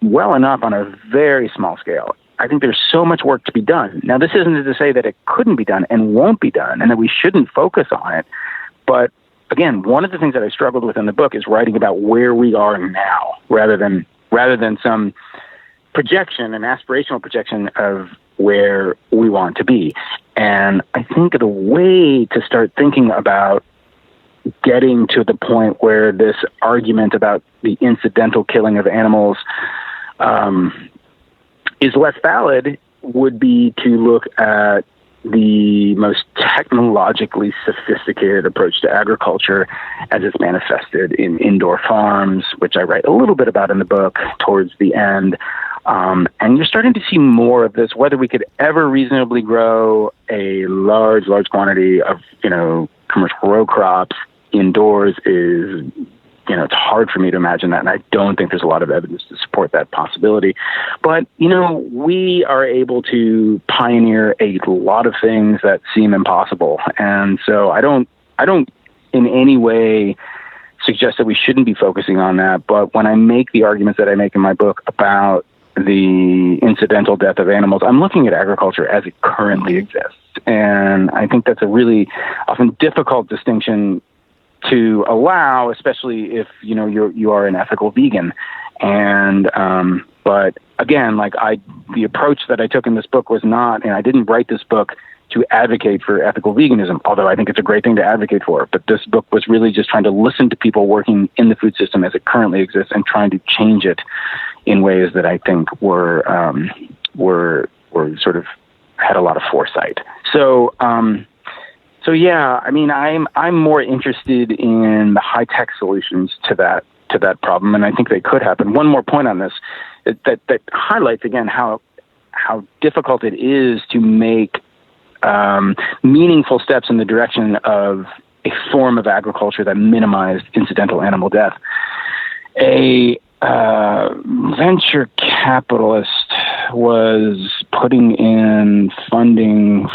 well enough on a very small scale. I think there's so much work to be done. Now, this isn't to say that it couldn't be done and won't be done and that we shouldn't focus on it. But again, one of the things that I struggled with in the book is writing about where we are now rather than rather than some projection, an aspirational projection of where we want to be. And I think the way to start thinking about getting to the point where this argument about the incidental killing of animals is less valid would be to look at the most technologically sophisticated approach to agriculture as it's manifested in indoor farms, which I write a little bit about in the book towards the end. And you're starting to see more of this. Whether we could ever reasonably grow a large quantity of, commercial row crops indoors is, it's hard for me to imagine that. And I don't think there's a lot of evidence to support that possibility. But, we are able to pioneer a lot of things that seem impossible. And so I don't in any way suggest that we shouldn't be focusing on that. But when I make the arguments that I make in my book about the incidental death of animals, I'm looking at agriculture as it currently exists. And I think that's a really often difficult distinction to allow, especially if, you are an ethical vegan. And, but again, the approach that I took in this book was not, and I didn't write this book to advocate for ethical veganism, although I think it's a great thing to advocate for. But this book was really just trying to listen to people working in the food system as it currently exists and trying to change it in ways that I think were sort of had a lot of foresight. So yeah, I mean, I'm more interested in the high tech solutions to that problem, and I think they could happen. One more point on this that highlights again how difficult it is to make meaningful steps in the direction of a form of agriculture that minimized incidental animal death. A venture capitalist was putting in funding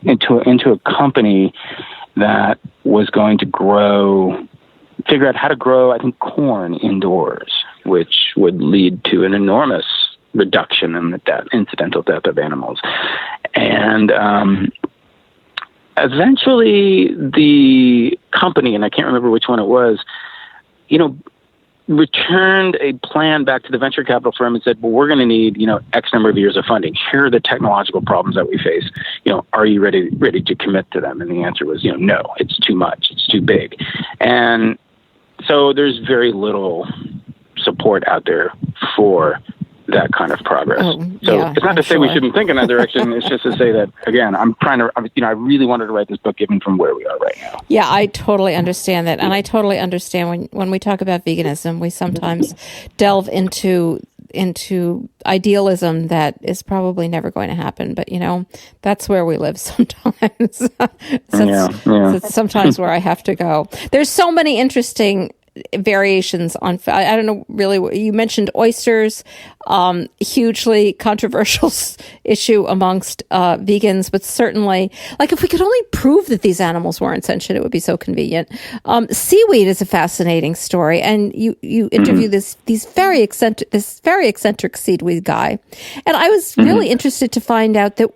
into a company that was going to figure out how to grow, I think, corn indoors, which would lead to an enormous reduction in the incidental death of animals. And eventually the company, and I can't remember which one it was, returned a plan back to the venture capital firm and said, well, we're going to need, X number of years of funding. Here are the technological problems that we face. Are you ready to commit to them? And the answer was, no, it's too much. It's too big. And so there's very little support out there for that kind of progress. It's not to say we shouldn't think in that direction. It's just to say that, again, I really wanted to write this book given from where we are right now.
Yeah, I totally understand that. And I totally understand when we talk about veganism, we sometimes delve into idealism that is probably never going to happen. But, that's where we live sometimes. It's sometimes where I have to go. There's so many interesting variations on, I don't know really, you mentioned oysters, hugely controversial issue amongst vegans, but certainly, if we could only prove that these animals weren't sentient, it would be so convenient. Seaweed is a fascinating story, and you interview this very eccentric seaweed guy, and I was really interested to find out that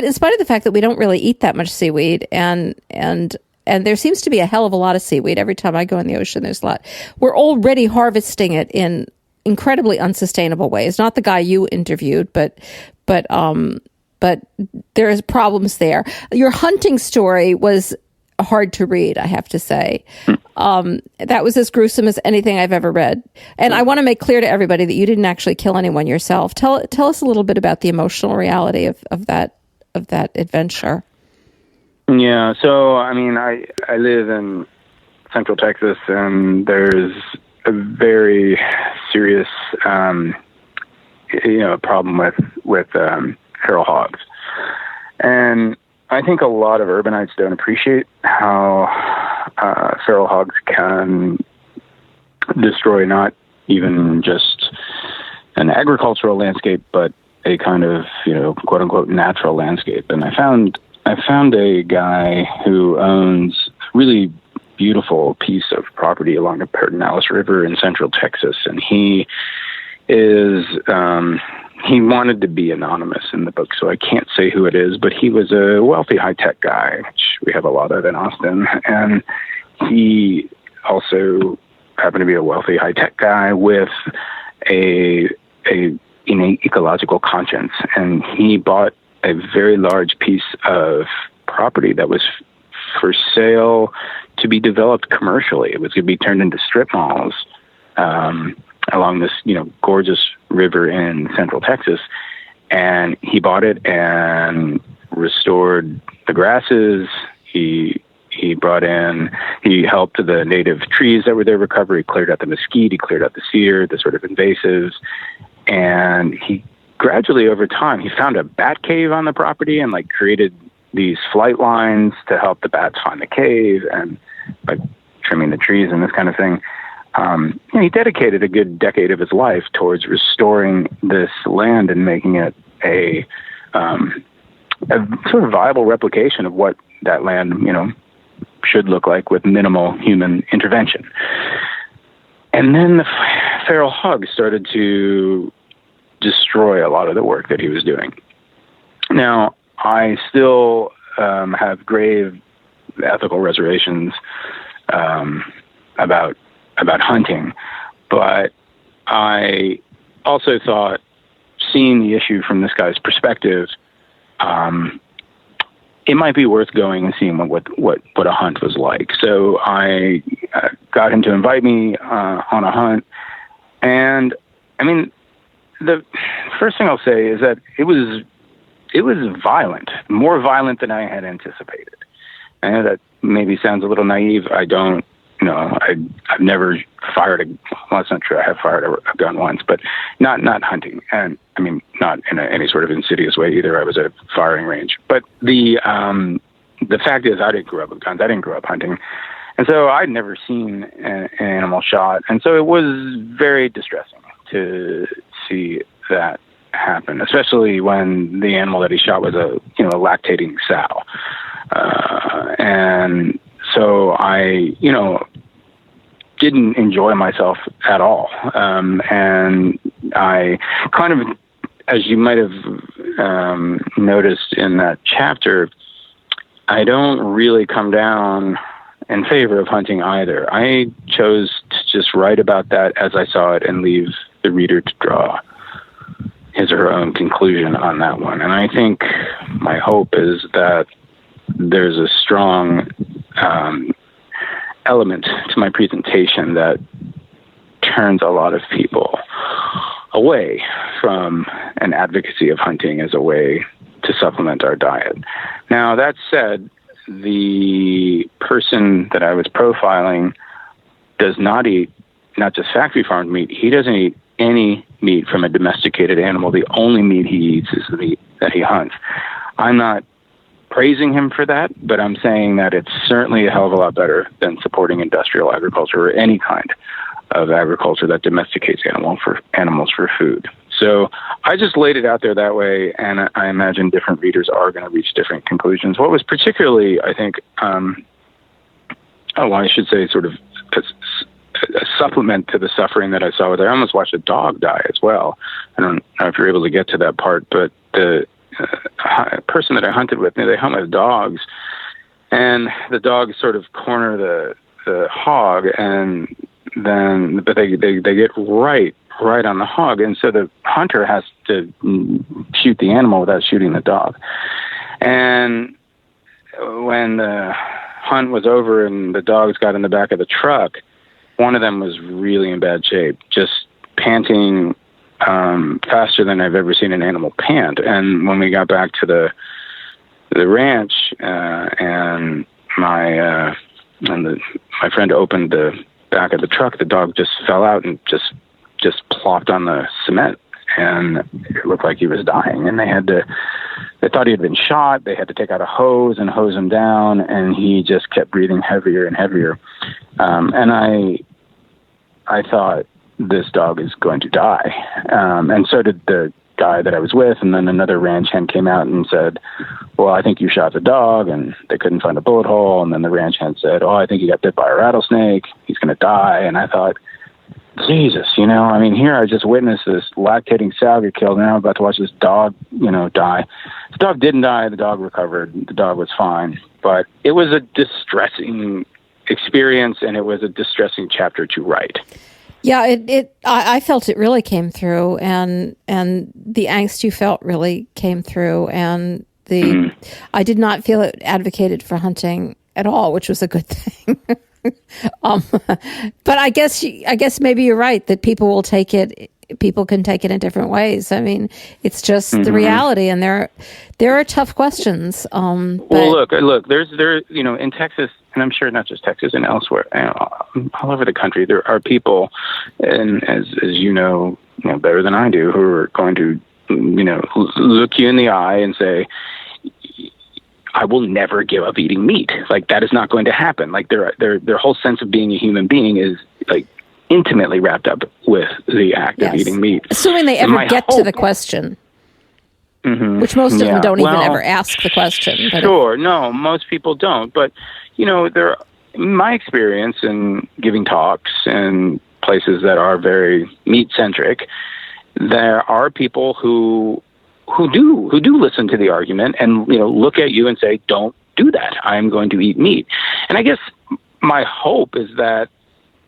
in spite of the fact that we don't really eat that much seaweed, and there seems to be a hell of a lot of seaweed. Every time I go in the ocean, there's a lot. We're already harvesting it in incredibly unsustainable ways. Not the guy you interviewed, but there is problems there. Your hunting story was hard to read, I have to say. That was as gruesome as anything I've ever read. And I want to make clear to everybody that you didn't actually kill anyone yourself. Tell us a little bit about the emotional reality of that adventure.
Yeah, so I mean, I live in Central Texas, and there's a very serious, problem with feral hogs, and I think a lot of urbanites don't appreciate how feral hogs can destroy not even just an agricultural landscape, but a kind of quote unquote natural landscape. And I found a guy who owns a really beautiful piece of property along the Pedernales River in Central Texas, and he wanted to be anonymous in the book, so I can't say who it is, but he was a wealthy high-tech guy, which we have a lot of in Austin, and he also happened to be a wealthy high-tech guy with an ecological conscience, and he bought a very large piece of property that was for sale to be developed commercially. It was going to be turned into strip malls along this, gorgeous river in central Texas. And he bought it and restored the grasses. He helped the native trees that were there recover. He cleared out the mesquite. He cleared out the cedar, the sort of invasives. And he gradually, over time, he found a bat cave on the property and created these flight lines to help the bats find the cave, and trimming the trees and this kind of thing. He dedicated a good decade of his life towards restoring this land and making it a sort of viable replication of what that land, should look like with minimal human intervention. And then the feral hogs started to destroy a lot of the work that he was doing. Now, I still have grave ethical reservations about hunting, but I also thought, seeing the issue from this guy's perspective, it might be worth going and seeing what a hunt was like. So I got him to invite me on a hunt, and I mean, the first thing I'll say is that it was violent, more violent than I had anticipated. I know that maybe sounds a little naive. I don't, I've never fired well, that's not true. I have fired a gun once, but not hunting. And I mean, not in any sort of insidious way either. I was at a firing range. But the fact is, I didn't grow up with guns. I didn't grow up hunting. And so I'd never seen an animal shot. And so it was very distressing to see that happen, especially when the animal that he shot was a lactating sow. And so I, didn't enjoy myself at all. And I kind of, as you might have noticed in that chapter, I don't really come down in favor of hunting either. I chose to just write about that as I saw it and leave the reader to draw his or her own conclusion on that one. And I think my hope is that there's a strong element to my presentation that turns a lot of people away from an advocacy of hunting as a way to supplement our diet. Now, that said, the person that I was profiling does not eat not just factory farmed meat. He doesn't eat any meat from a domesticated animal. The only meat he eats is the meat that he hunts. I'm not praising him for that, but I'm saying that it's certainly a hell of a lot better than supporting industrial agriculture or any kind of agriculture that domesticates animals for food. So I just laid it out there that way, and I imagine different readers are going to reach different conclusions. What was particularly, I think, I should say sort of a supplement to the suffering that I saw with it. I almost watched a dog die as well. I don't know if you're able to get to that part, but the person that I hunted with, they hunt with dogs, and the dogs sort of corner the hog, and then but they get right on the hog, and so the hunter has to shoot the animal without shooting the dog. And when the hunt was over and the dogs got in the back of the truck, one of them was really in bad shape, just panting faster than I've ever seen an animal pant. And when we got back to the ranch, and my friend opened the back of the truck, the dog just fell out and just plopped on the cement, and it looked like he was dying. And they thought he had been shot. They had to take out a hose and hose him down, and he just kept breathing heavier and heavier. And I thought, this dog is going to die. And so did the guy that I was with. And then another ranch hand came out and said, well, I think you shot the dog, and they couldn't find a bullet hole. And then the ranch hand said, oh, I think he got bit by a rattlesnake. He's going to die. And I thought, Jesus, here I just witnessed this lactating sow get killed, and now I'm about to watch this dog, die. The dog didn't die. The dog recovered. The dog was fine. But it was a distressing experience, and it was a distressing chapter to write.
Yeah, I felt it really came through, and the angst you felt really came through, and I did not feel it advocated for hunting at all, which was a good thing. But I guess maybe you're right that people will take it. People can take it in different ways. I mean, it's just the reality, and there are tough questions.
Well, look, there's in Texas, and I'm sure not just Texas and elsewhere, all over the country, there are people, and as you know better than I do, who are going to look you in the eye and say, I will never give up eating meat. Like, that is not going to happen. Like, their whole sense of being a human being is like intimately wrapped up with the act of eating meat.
Assuming they ever get to the question, which most of them don't even ever ask the question.
Sure, no, most people don't. But my experience in giving talks in places that are very meat centric, there are people who do listen to the argument and look at you and say, don't do that. I'm going to eat meat. And I guess my hope is that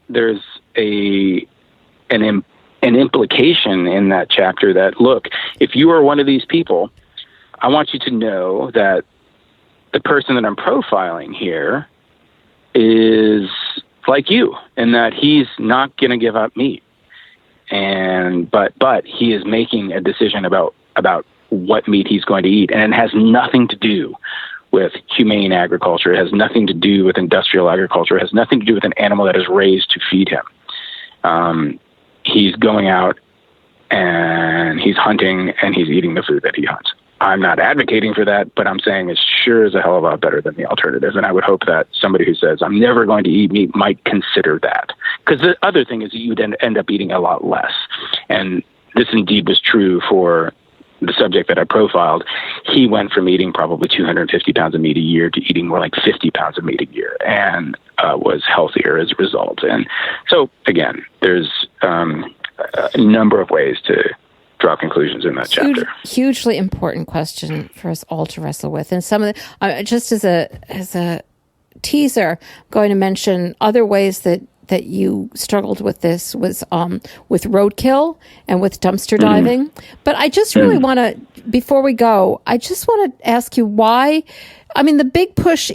there's an implication in that chapter that, look, if you are one of these people, I want you to know that the person that I'm profiling here is like you, and that he's not going to give up meat. But he is making a decision about what meat he's going to eat, and it has nothing to do with humane agriculture. It has nothing to do with industrial agriculture. It has nothing to do with an animal that is raised to feed him. He's going out and he's hunting and he's eating the food that he hunts. I'm not advocating for that, but I'm saying it sure is a hell of a lot better than the alternative. And I would hope that somebody who says, I'm never going to eat meat, might consider that. Because the other thing is that you'd end up eating a lot less. And this indeed was true for the subject that I profiled. He went from eating probably 250 pounds of meat a year to eating more like 50 pounds of meat a year, and was healthier as a result. And so, again, there's a number of ways to draw conclusions in that chapter.
Hugely important question for us all to wrestle with. And some of the, just as a teaser, I'm going to mention other ways that you struggled with this was with roadkill and with dumpster diving. But I just really want to, before we go, I just want to ask you why. I mean, the big push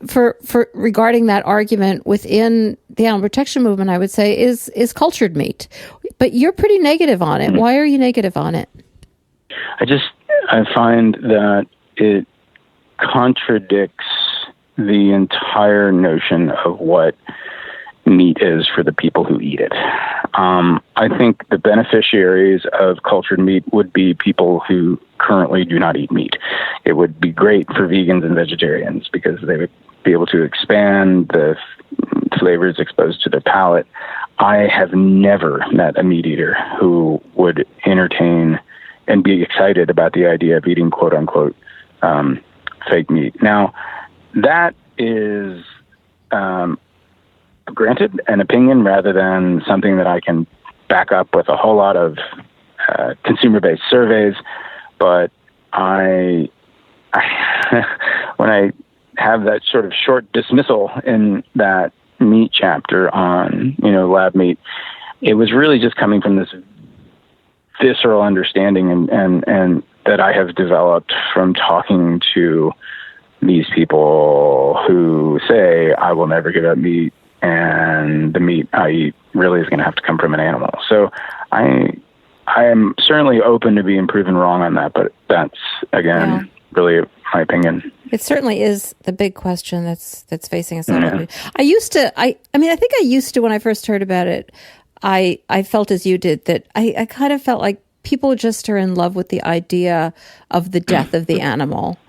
for regarding that argument within the animal protection movement, I would say, is cultured meat. But you're pretty negative on it. Why are you negative on it?
I find that it contradicts the entire notion of what meat is for the people who eat it. I think the beneficiaries of cultured meat would be people who currently do not eat meat. It would be great for vegans and vegetarians because they would be able to expand the flavors exposed to their palate. I have never met a meat eater who would entertain and be excited about the idea of eating quote unquote fake meat. Now, that is granted an opinion rather than something that I can back up with a whole lot of consumer-based surveys. But when I have that sort of short dismissal in that meat chapter on, lab meat, it was really just coming from this visceral understanding and that I have developed from talking to these people who say, I will never give up meat, and the meat I eat really is going to have to come from an animal. So I am certainly open to being proven wrong on that, but that's, again, really my opinion.
It certainly is the big question that's facing us all. I think I used to, when I first heard about it, I felt as you did, that I kind of felt like people just are in love with the idea of the death of the animal.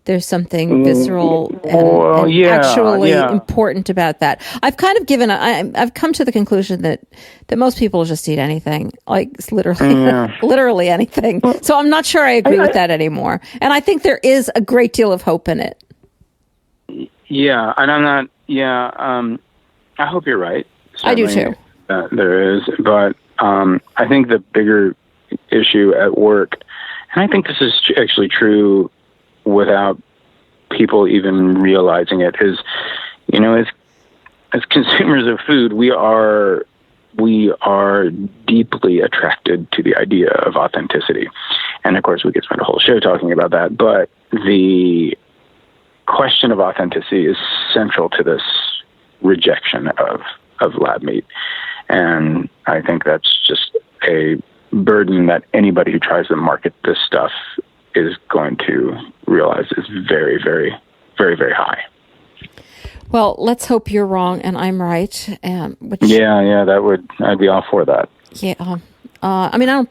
There's something visceral and actually important about that. I've kind of I've come to the conclusion that most people just eat anything, like literally anything. So I'm not sure I agree with that anymore. And I think there is a great deal of hope in it.
Yeah, and I'm not. Yeah, I hope you're right.
Certainly, I do too.
There is, but I think the bigger issue at work, and I think this is actually true without people even realizing it, is, as consumers of food, we are we are deeply attracted to the idea of authenticity. And of course, we could spend a whole show talking about that, but the question of authenticity is central to this rejection of lab meat. And I think that's just a burden that anybody who tries to market this stuff is going to realize is very, very, very, very high.
Well, let's hope you're wrong and I'm right.
I'd be all for that.
Yeah. I mean, I don't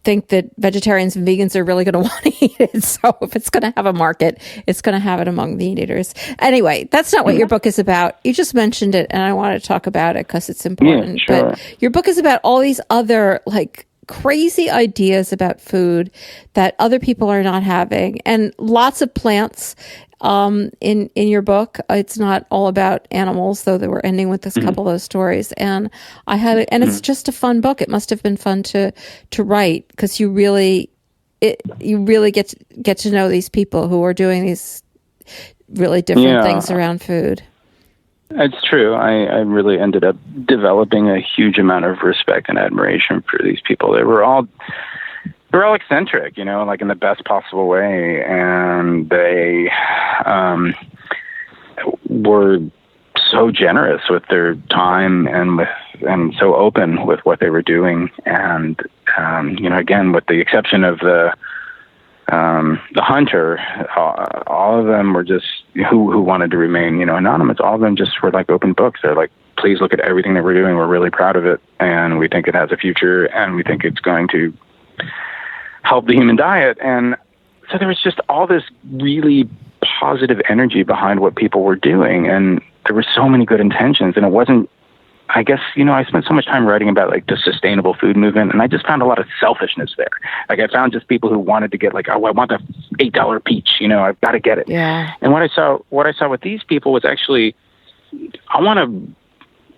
think that vegetarians and vegans are really going to want to eat it. So if it's going to have a market, it's going to have it among the meat eaters. Anyway, that's not what your book is about. You just mentioned it, and I want to talk about it because it's important.
Yeah, sure.
But your book is about all these other, like, crazy ideas about food that other people are not having, and lots of plants in your book. It's not all about animals, though we're ending with this couple of those stories. And I had it, and it's just a fun book. It must have been fun to write because you really get to know these people who are doing these really different things around food.
It's true. I really ended up developing a huge amount of respect and admiration for these people. They were all eccentric, like in the best possible way. And they were so generous with their time and so open with what they were doing. And, again, with the exception of the hunter, all of them were just who wanted to remain, anonymous. All of them just were like open books. They're like, please look at everything that we're doing. We're really proud of it. And we think it has a future, and we think it's going to help the human diet. And so there was just all this really positive energy behind what people were doing. And there were so many good intentions. And it wasn't, I guess, I spent so much time writing about like the sustainable food movement, and I just found a lot of selfishness there. Like I found just people who wanted to get like, oh, I want the $8 peach, I've got to get it.
Yeah.
And what I saw with these people was actually, I want to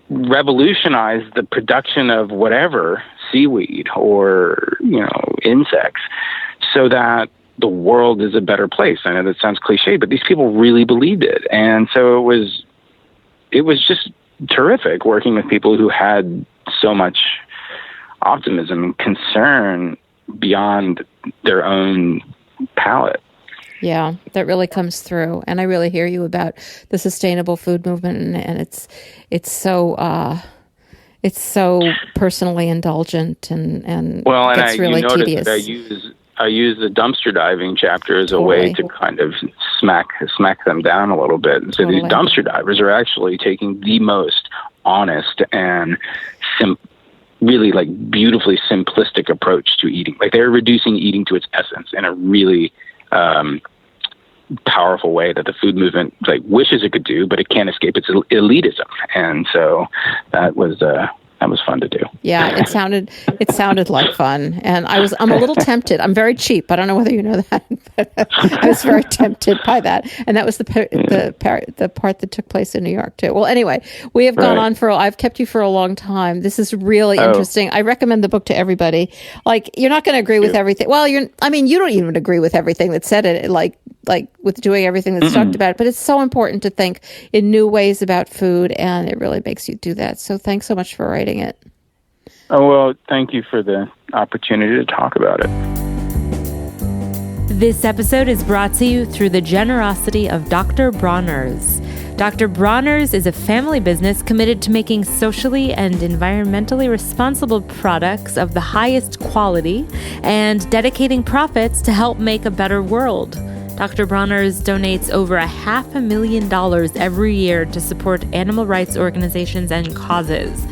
revolutionize the production of whatever, seaweed or, insects, so that the world is a better place. I know that sounds cliche, but these people really believed it. And so it was just terrific working with people who had so much optimism and concern beyond their own palate.
Yeah, that really comes through. And I really hear you about the sustainable food movement, and it's so personally indulgent and it's really tedious.
I use the dumpster diving chapter as a way to kind of smack them down a little bit. And so these dumpster divers are actually taking the most honest and really like beautifully simplistic approach to eating. Like they're reducing eating to its essence in a really powerful way that the food movement like wishes it could do, but it can't escape its elitism. And so that was fun to do.
Yeah, it sounded like fun, and I'm a little tempted. I'm very cheap. I don't know whether you know that, but I was very tempted by that, and that was the part that took place in New York too. Well, anyway, we have gone on I've kept you for a long time. This is really interesting. I recommend the book to everybody. Like, you're not going to agree with everything. Well, you don't even agree with everything that said it. Like with doing everything that's talked about, but it's so important to think in new ways about food, and it really makes you do that. So thanks so much for writing it.
Oh, well, thank you for the opportunity to talk about it.
This episode is brought to you through the generosity of Dr. Bronner's. Dr. Bronner's is a family business committed to making socially and environmentally responsible products of the highest quality and dedicating profits to help make a better world. Dr. Bronner's donates over $500,000 every year to support animal rights organizations and causes.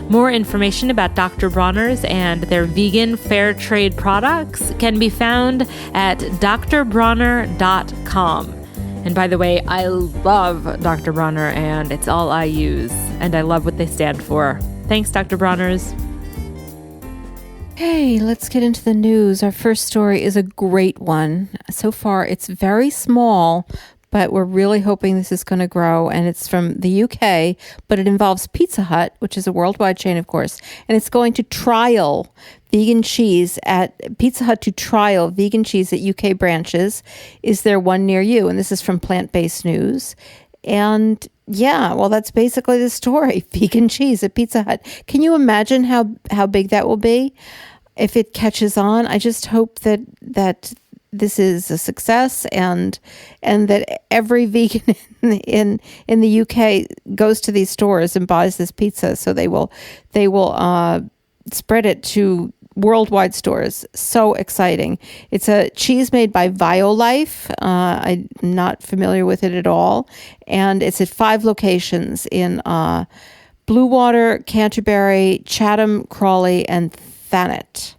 More information about Dr. Bronner's and their vegan fair trade products can be found at drbronner.com. And by the way, I love Dr. Bronner, and it's all I use, and I love what they stand for. Thanks, Dr. Bronner's.
Hey, let's get into the news. Our first story is a great one. So far, it's very small, but we're really hoping this is going to grow. And it's from the UK, but it involves Pizza Hut, which is a worldwide chain, of course. And it's going to trial vegan cheese at Pizza Hut to trial vegan cheese at UK branches. Is there one near you? And this is from Plant-Based News. And Yeah, well, that's basically the story. Vegan cheese at Pizza Hut. Can you imagine how big that will be if it catches on? I just hope that this is a success and that every vegan in the UK goes to these stores and buys this pizza, so they will spread it to worldwide stores. So exciting. It's a cheese made by Violife. I'm not familiar with it at all. And it's at 5 locations in Bluewater, Canterbury, Chatham, Crawley, and Thanet.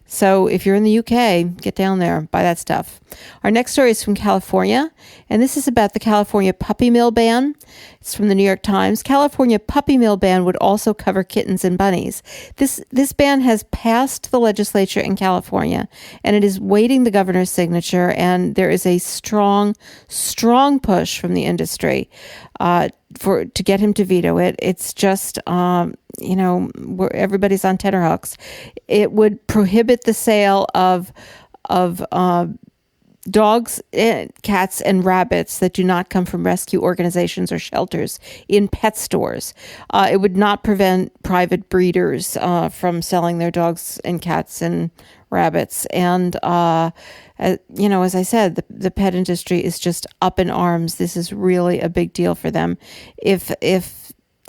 So if you're in the UK, get down there, buy that stuff. Our next story is from California, and this is about the California puppy mill ban. It's from the New York Times. California puppy mill ban would also cover kittens and bunnies. This ban has passed the legislature in California, and it is waiting the governor's signature, and there is a strong push from the industry to get him to veto it. It's just everybody's on tenterhooks. It would prohibit the sale of dogs, cats, and rabbits that do not come from rescue organizations or shelters in pet stores. It would not prevent private breeders from selling their dogs and cats and rabbits. And as I said, the pet industry is just up in arms. This is really a big deal for them. If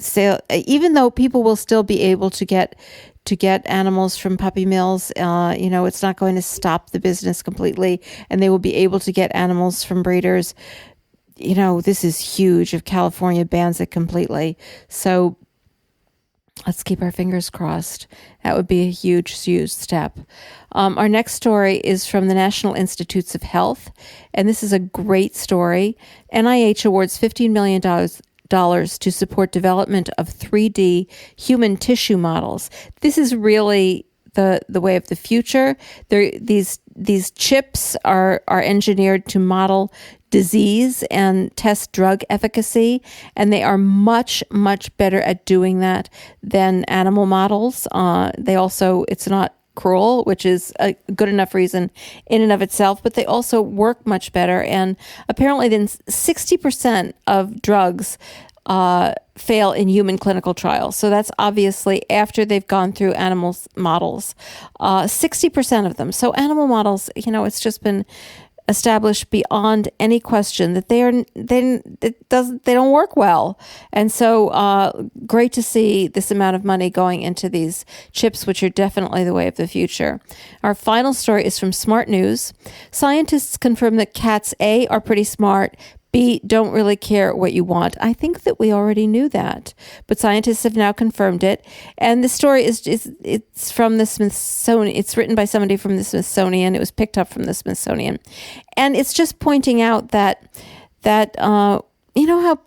sale, even though people will still be able to get animals from puppy mills, it's not going to stop the business completely, and they will be able to get animals from breeders. This is huge if California bans it completely. So let's keep our fingers crossed. That would be a huge step. Our next story is from the National Institutes of Health, and this is a great story. NIH awards $15 million to support development of 3D human tissue models. This is really the way of the future. These chips are engineered to model disease and test drug efficacy, and they are much, much better at doing that than animal models. It's not cruel, which is a good enough reason in and of itself, but they also work much better. And apparently then 60% of drugs fail in human clinical trials. So that's obviously after they've gone through animal models, 60% of them. So animal models, it's just been established beyond any question that they don't work well. And so great to see this amount of money going into these chips, which are definitely the way of the future. Our final story is from Smart News. Scientists confirm that cats, A, are pretty smart, B, don't really care what you want. I think that we already knew that, but scientists have now confirmed it. And the story it's from the Smithsonian. It's written by somebody from the Smithsonian. It was picked up from the Smithsonian, and it's just pointing out that how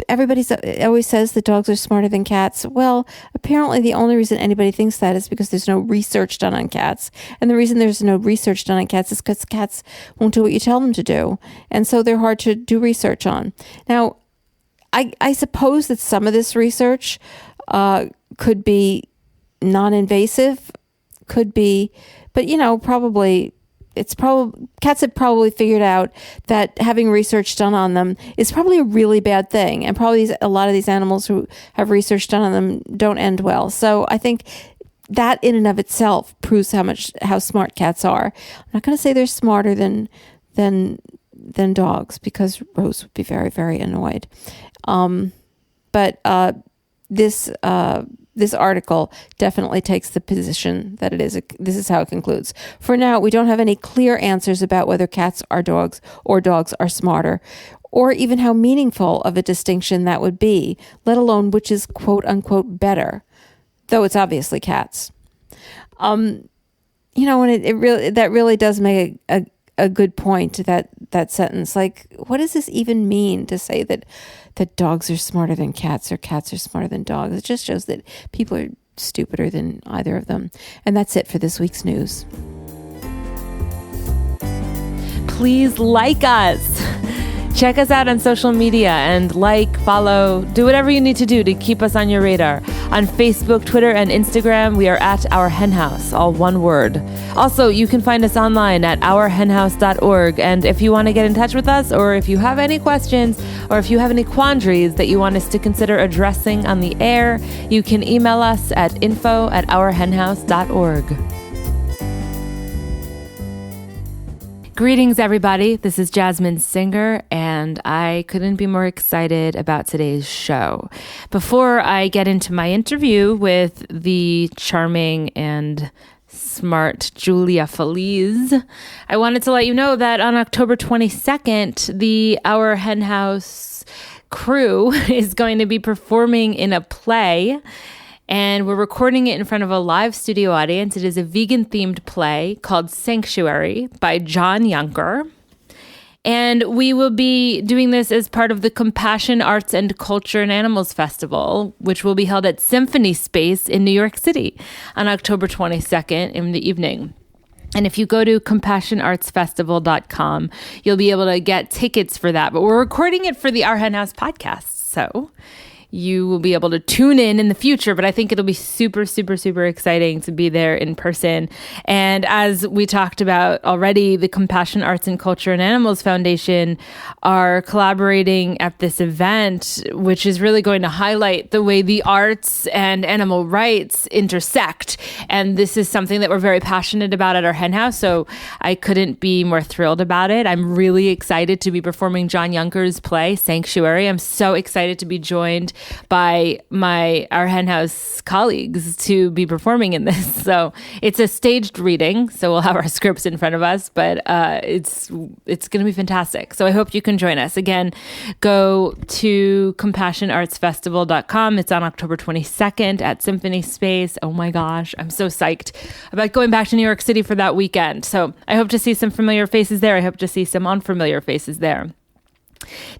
everybody always says that dogs are smarter than cats. Well, apparently the only reason anybody thinks that is because there's no research done on cats. And the reason there's no research done on cats is because cats won't do what you tell them to do. And so they're hard to do research on. Now, I suppose that some of this research could be non-invasive, could be, but probably cats have probably figured out that having research done on them is probably a really bad thing, and probably a lot of these animals who have research done on them don't end well. So I think that in and of itself proves how smart cats are. I'm not going to say they're smarter than dogs, because Rose would be very, very annoyed. But this article definitely takes the position that it is. This is how it concludes. For now, we don't have any clear answers about whether cats are dogs or dogs are smarter, or even how meaningful of a distinction that would be, let alone which is quote unquote better, though it's obviously cats. And that really does make a good point, that sentence. Like, what does this even mean to say that dogs are smarter than cats or cats are smarter than dogs? It just shows that people are stupider than either of them. And that's it for this week's news.
Please like us. Check us out on social media and follow, do whatever you need to do to keep us on your radar. On Facebook, Twitter, and Instagram, we are at Our Hen House, all one word. Also, you can find us online at ourhenhouse.org. And if you want to get in touch with us, or if you have any questions, or if you have any quandaries that you want us to consider addressing on the air, you can email us at info@ourhenhouse.org. Greetings, everybody. This is Jasmine Singer, and I couldn't be more excited about today's show. Before I get into my interview with the charming and smart Julia Feliz, I wanted to let you know that on October 22nd, the Our Hen House crew is going to be performing in a play. And we're recording it in front of a live studio audience. It is a vegan-themed play called Sanctuary by John Yunker. And we will be doing this as part of the Compassion, Arts, and Culture and Animals Festival, which will be held at Symphony Space in New York City on October 22nd in the evening. And if you go to compassionartsfestival.com, you'll be able to get tickets for that. But we're recording it for the Our Hen House podcast, so you will be able to tune in the future, but I think it'll be super, super, super exciting to be there in person. And as we talked about already, the Compassion, Arts, and Culture and Animals Foundation are collaborating at this event, which is really going to highlight the way the arts and animal rights intersect. And this is something that we're very passionate about at our hen house, so I couldn't be more thrilled about it. I'm really excited to be performing John Yunker's play, Sanctuary. I'm so excited to be joined by Our Hen House colleagues to be performing in this. So it's a staged reading, so we'll have our scripts in front of us, but it's going to be fantastic. So I hope you can join us. Again, go to compassionartsfestival.com. It's on October 22nd at Symphony Space. Oh my gosh, I'm so psyched about going back to New York City for that weekend. So I hope to see some familiar faces there. I hope to see some unfamiliar faces there.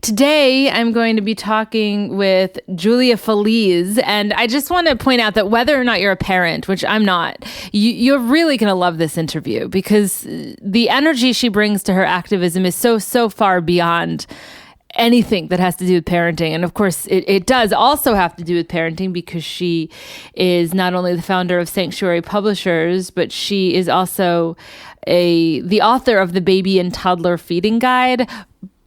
Today, I'm going to be talking with Julia Feliz, and I just want to point out that whether or not you're a parent, which I'm not, you're really going to love this interview because the energy she brings to her activism is so far beyond anything that has to do with parenting. And of course, it does also have to do with parenting because she is not only the founder of Sanctuary Publishers, but she is also the author of the Baby and Toddler Feeding Guide.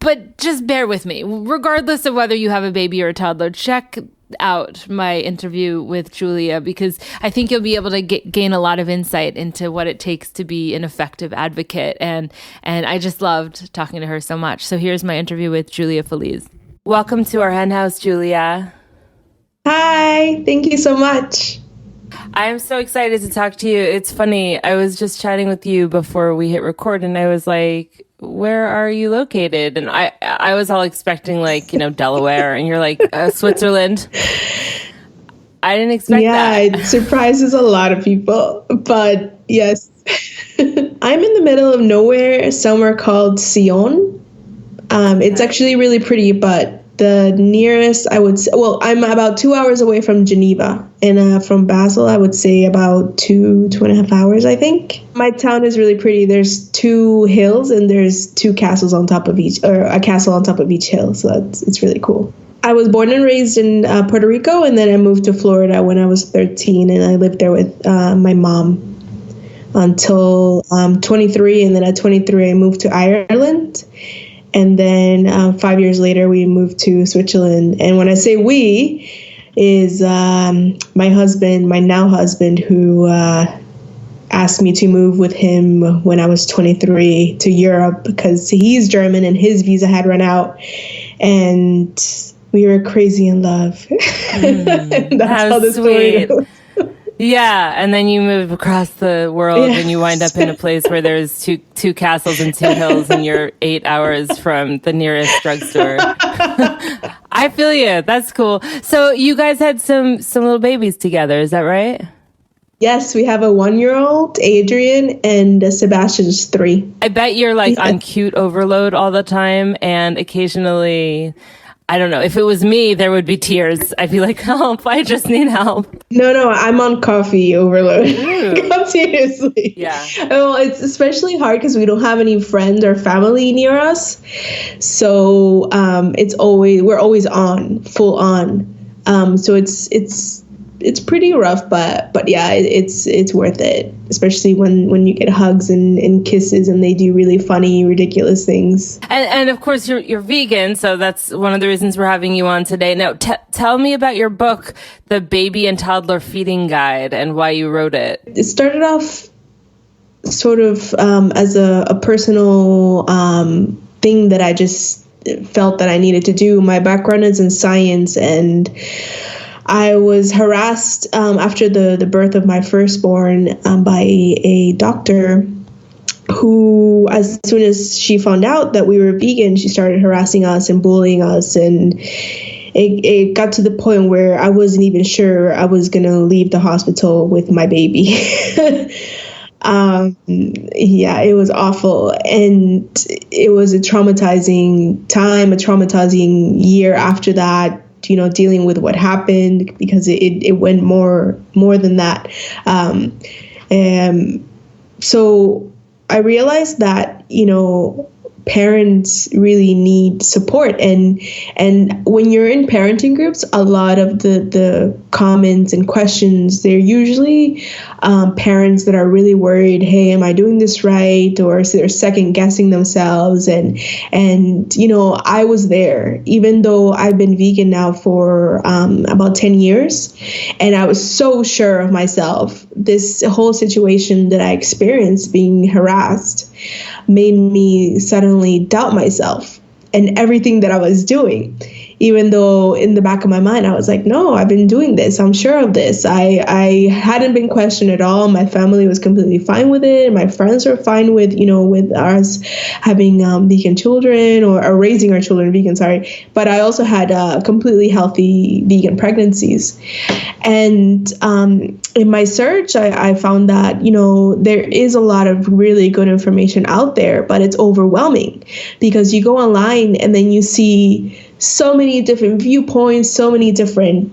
But just bear with me. Regardless of whether you have a baby or a toddler, check out my interview with Julia because I think you'll be able to gain a lot of insight into what it takes to be an effective advocate. And I just loved talking to her so much. So here's my interview with Julia Feliz. Welcome to our hen house, Julia.
Hi, thank you so much.
I'm so excited to talk to you. It's funny. I was just chatting with you before we hit record and I was like, where are you located? And I was all expecting Delaware and you're like, Switzerland. I didn't expect that.
Yeah, it surprises a lot of people, but yes. I'm in the middle of nowhere, somewhere called Sion. It's actually really pretty, but the nearest, I would say, well, I'm about 2 hours away from Geneva, and from Basel, I would say about 2.5 hours, I think. My town is really pretty. There's 2 hills, and there's 2 castles on top of each, or a castle on top of each hill, so it's really cool. I was born and raised in Puerto Rico, and then I moved to Florida when I was 13, and I lived there with my mom until 23, and then at 23, I moved to Ireland. And then 5 years later, we moved to Switzerland. And when I say we, is my husband, my now husband, who asked me to move with him when I was 23 to Europe because he's German and his visa had run out. And we were crazy in love. And that's how the story goes.
Yeah, and then you move across the world and you wind up in a place where there's two castles and 2 hills and you're 8 hours from the nearest drugstore. I feel you. That's cool. So you guys had some little babies together, is that right?
Yes, we have a 1-year-old, Adrian, and Sebastian's 3.
I bet you're on cute overload all the time and occasionally, I don't know. If it was me, there would be tears. I'd be like, help, I just need help.
No, I'm on coffee overload. Seriously.
Yeah.
Well, it's especially hard because we don't have any friends or family near us. So we're always on, full on. So it's it's pretty rough, but yeah, it's worth it, especially when you get hugs and kisses and they do really funny, ridiculous things.
And of course you're vegan, so that's one of the reasons we're having you on today. Now tell me about your book, The Baby and Toddler Feeding Guide, and why you wrote it.
It started off sort of as a personal thing that I just felt that I needed to do. My background is in science, and I was harassed after the birth of my firstborn by a doctor who, as soon as she found out that we were vegan, she started harassing us and bullying us. And it got to the point where I wasn't even sure I was going to leave the hospital with my baby. Yeah, it was awful. And it was a traumatizing time, a traumatizing year after that, dealing with what happened, because it went more than that. So I realized that, parents really need support. And when you're in parenting groups, a lot of the comments and questions, they're usually parents that are really worried, hey, am I doing this right? Or they're second guessing themselves. And I was there, even though I've been vegan now for about 10 years. And I was so sure of myself. This whole situation that I experienced, being harassed, made me suddenly doubt myself and everything that I was doing, even though in the back of my mind, I was like, no, I've been doing this. I'm sure of this. I hadn't been questioned at all. My family was completely fine with it. My friends were fine with, with us having vegan children or raising our children vegan, But I also had completely healthy vegan pregnancies. And in my search, I found that, there is a lot of really good information out there, but it's overwhelming because you go online and then you see so many different viewpoints, so many different,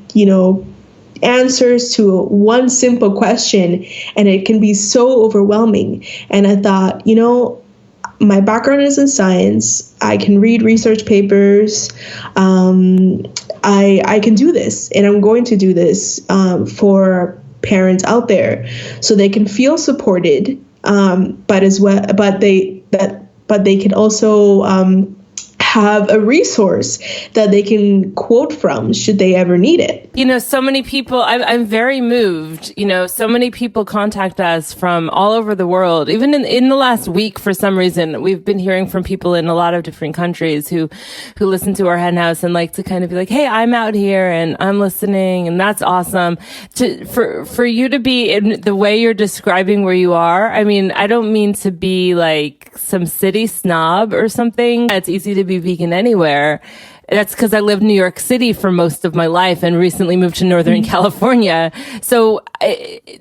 answers to one simple question, and it can be so overwhelming. And I thought, my background is in science. I can read research papers. I can do this, and I'm going to do this for parents out there, so they can feel supported. But they can also have a resource that they can quote from should they ever need it.
So many people, I'm very moved. So many people contact us from all over the world. Even in the last week, for some reason, we've been hearing from people in a lot of different countries who listen to our Hen House and like to kind of be like, hey, I'm out here and I'm listening, and that's awesome. For you to be in the way you're describing where you are, I mean, I don't mean to be like some city snob or something. It's easy to be vegan anywhere. That's because I lived in New York City for most of my life and recently moved to Northern California. So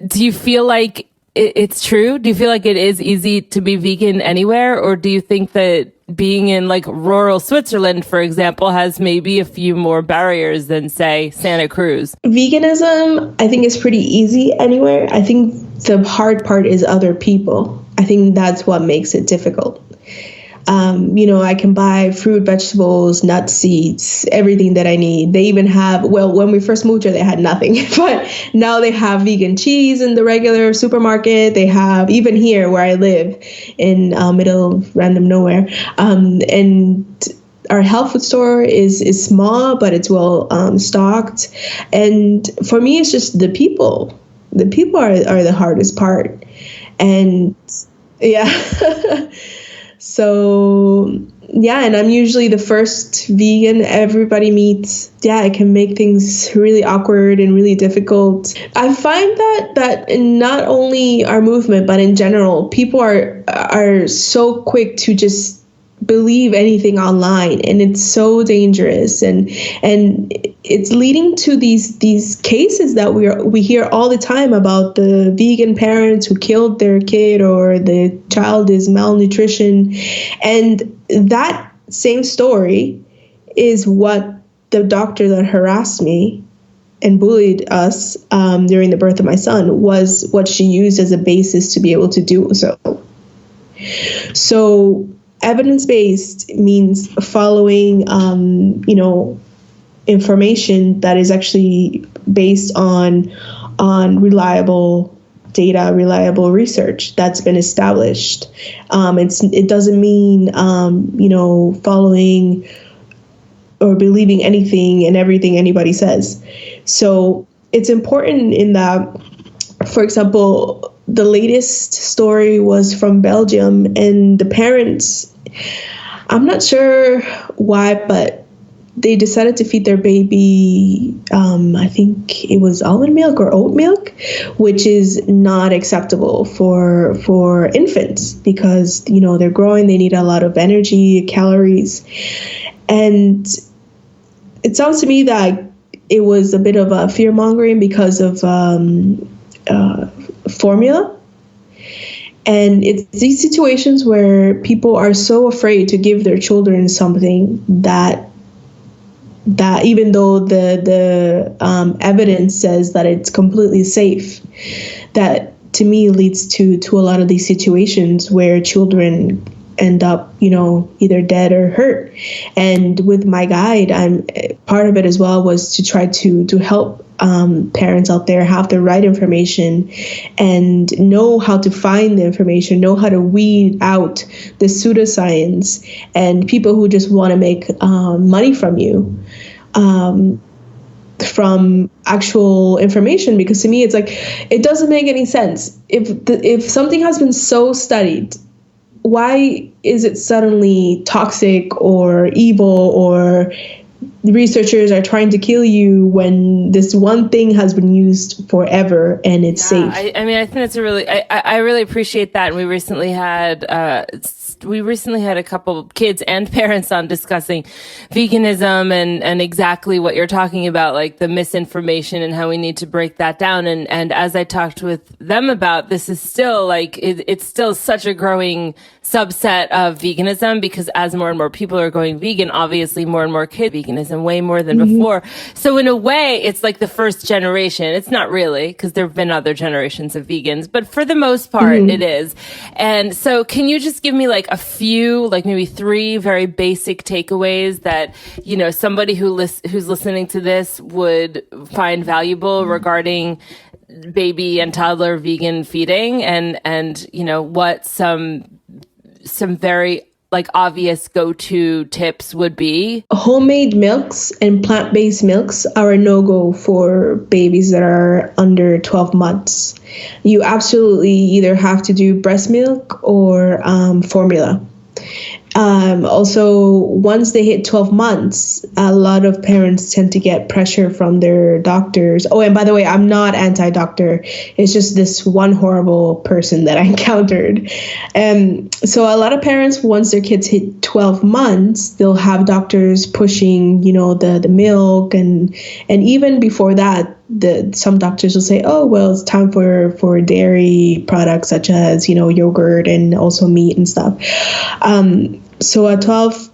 do you feel like it's true? Do you feel like it is easy to be vegan anywhere? Or do you think that being in like rural Switzerland, for example, has maybe a few more barriers than, say, Santa Cruz?
Veganism, I think, is pretty easy anywhere. I think the hard part is other people. I think that's what makes it difficult. I can buy fruit, vegetables, nuts, seeds, everything that I need. They even have, when we first moved here, they had nothing, but now they have vegan cheese in the regular supermarket. They have, even here where I live in middle of random nowhere. And our health food store is small, but it's well stocked. And for me, it's just the people. The people are the hardest part. And yeah. So, yeah, and I'm usually the first vegan everybody meets. Yeah, it can make things really awkward and really difficult. I find that not only our movement, but in general, people are so quick to just believe anything online, and it's so dangerous, and it's leading to these cases that we hear all the time about the vegan parents who killed their kid, or the child is malnutrition. And that same story is what the doctor that harassed me and bullied us during the birth of my son was what she used as a basis to be able to do so. So evidence-based means following, information that is actually based on reliable data, reliable research that's been established. It doesn't mean following or believing anything and everything anybody says. So it's important in that, for example, the latest story was from Belgium, and the parents, I'm not sure why, but they decided to feed their baby, I think it was almond milk or oat milk, which is not acceptable for infants because, they're growing, they need a lot of energy, calories. And it sounds to me that it was a bit of a fear mongering because of formula. And it's these situations where people are so afraid to give their children something that even though the evidence says that it's completely safe, that to me leads to a lot of these situations where children end up, either dead or hurt. And with my guide, part of it as well was to try to help parents out there have the right information and know how to find the information, know how to weed out the pseudoscience and people who just want to make money from you, from actual information. Because to me, it's like, it doesn't make any sense. If something has been so studied, why is it suddenly toxic or evil, or researchers are trying to kill you when this one thing has been used forever and it's safe?
I mean, I think that's I really appreciate that. And we recently had a couple kids and parents on discussing veganism and exactly what you're talking about, like the misinformation and how we need to break that down. And as I talked with them about, this is still it's still such a growing subset of veganism, because as more and more people are going vegan, obviously more and more kids veganism, way more than before. So in a way, it's like the first generation. It's not really, because there have been other generations of vegans, but for the most part, it is. And so can you just give me like a few, like maybe 3 very basic takeaways that, somebody who's listening to this would find valuable regarding baby and toddler vegan feeding, and what some very obvious go-to tips would be?
Homemade milks and plant-based milks are a no-go for babies that are under 12 months. You absolutely either have to do breast milk or formula. Also, once they hit 12 months, a lot of parents tend to get pressure from their doctors. Oh, and by the way, I'm not anti-doctor. It's just this one horrible person that I encountered. So a lot of parents, once their kids hit 12 months, they'll have doctors pushing, the milk. And even before that, some doctors will say, oh, well, it's time for dairy products such as, yogurt and also meat and stuff. So at 12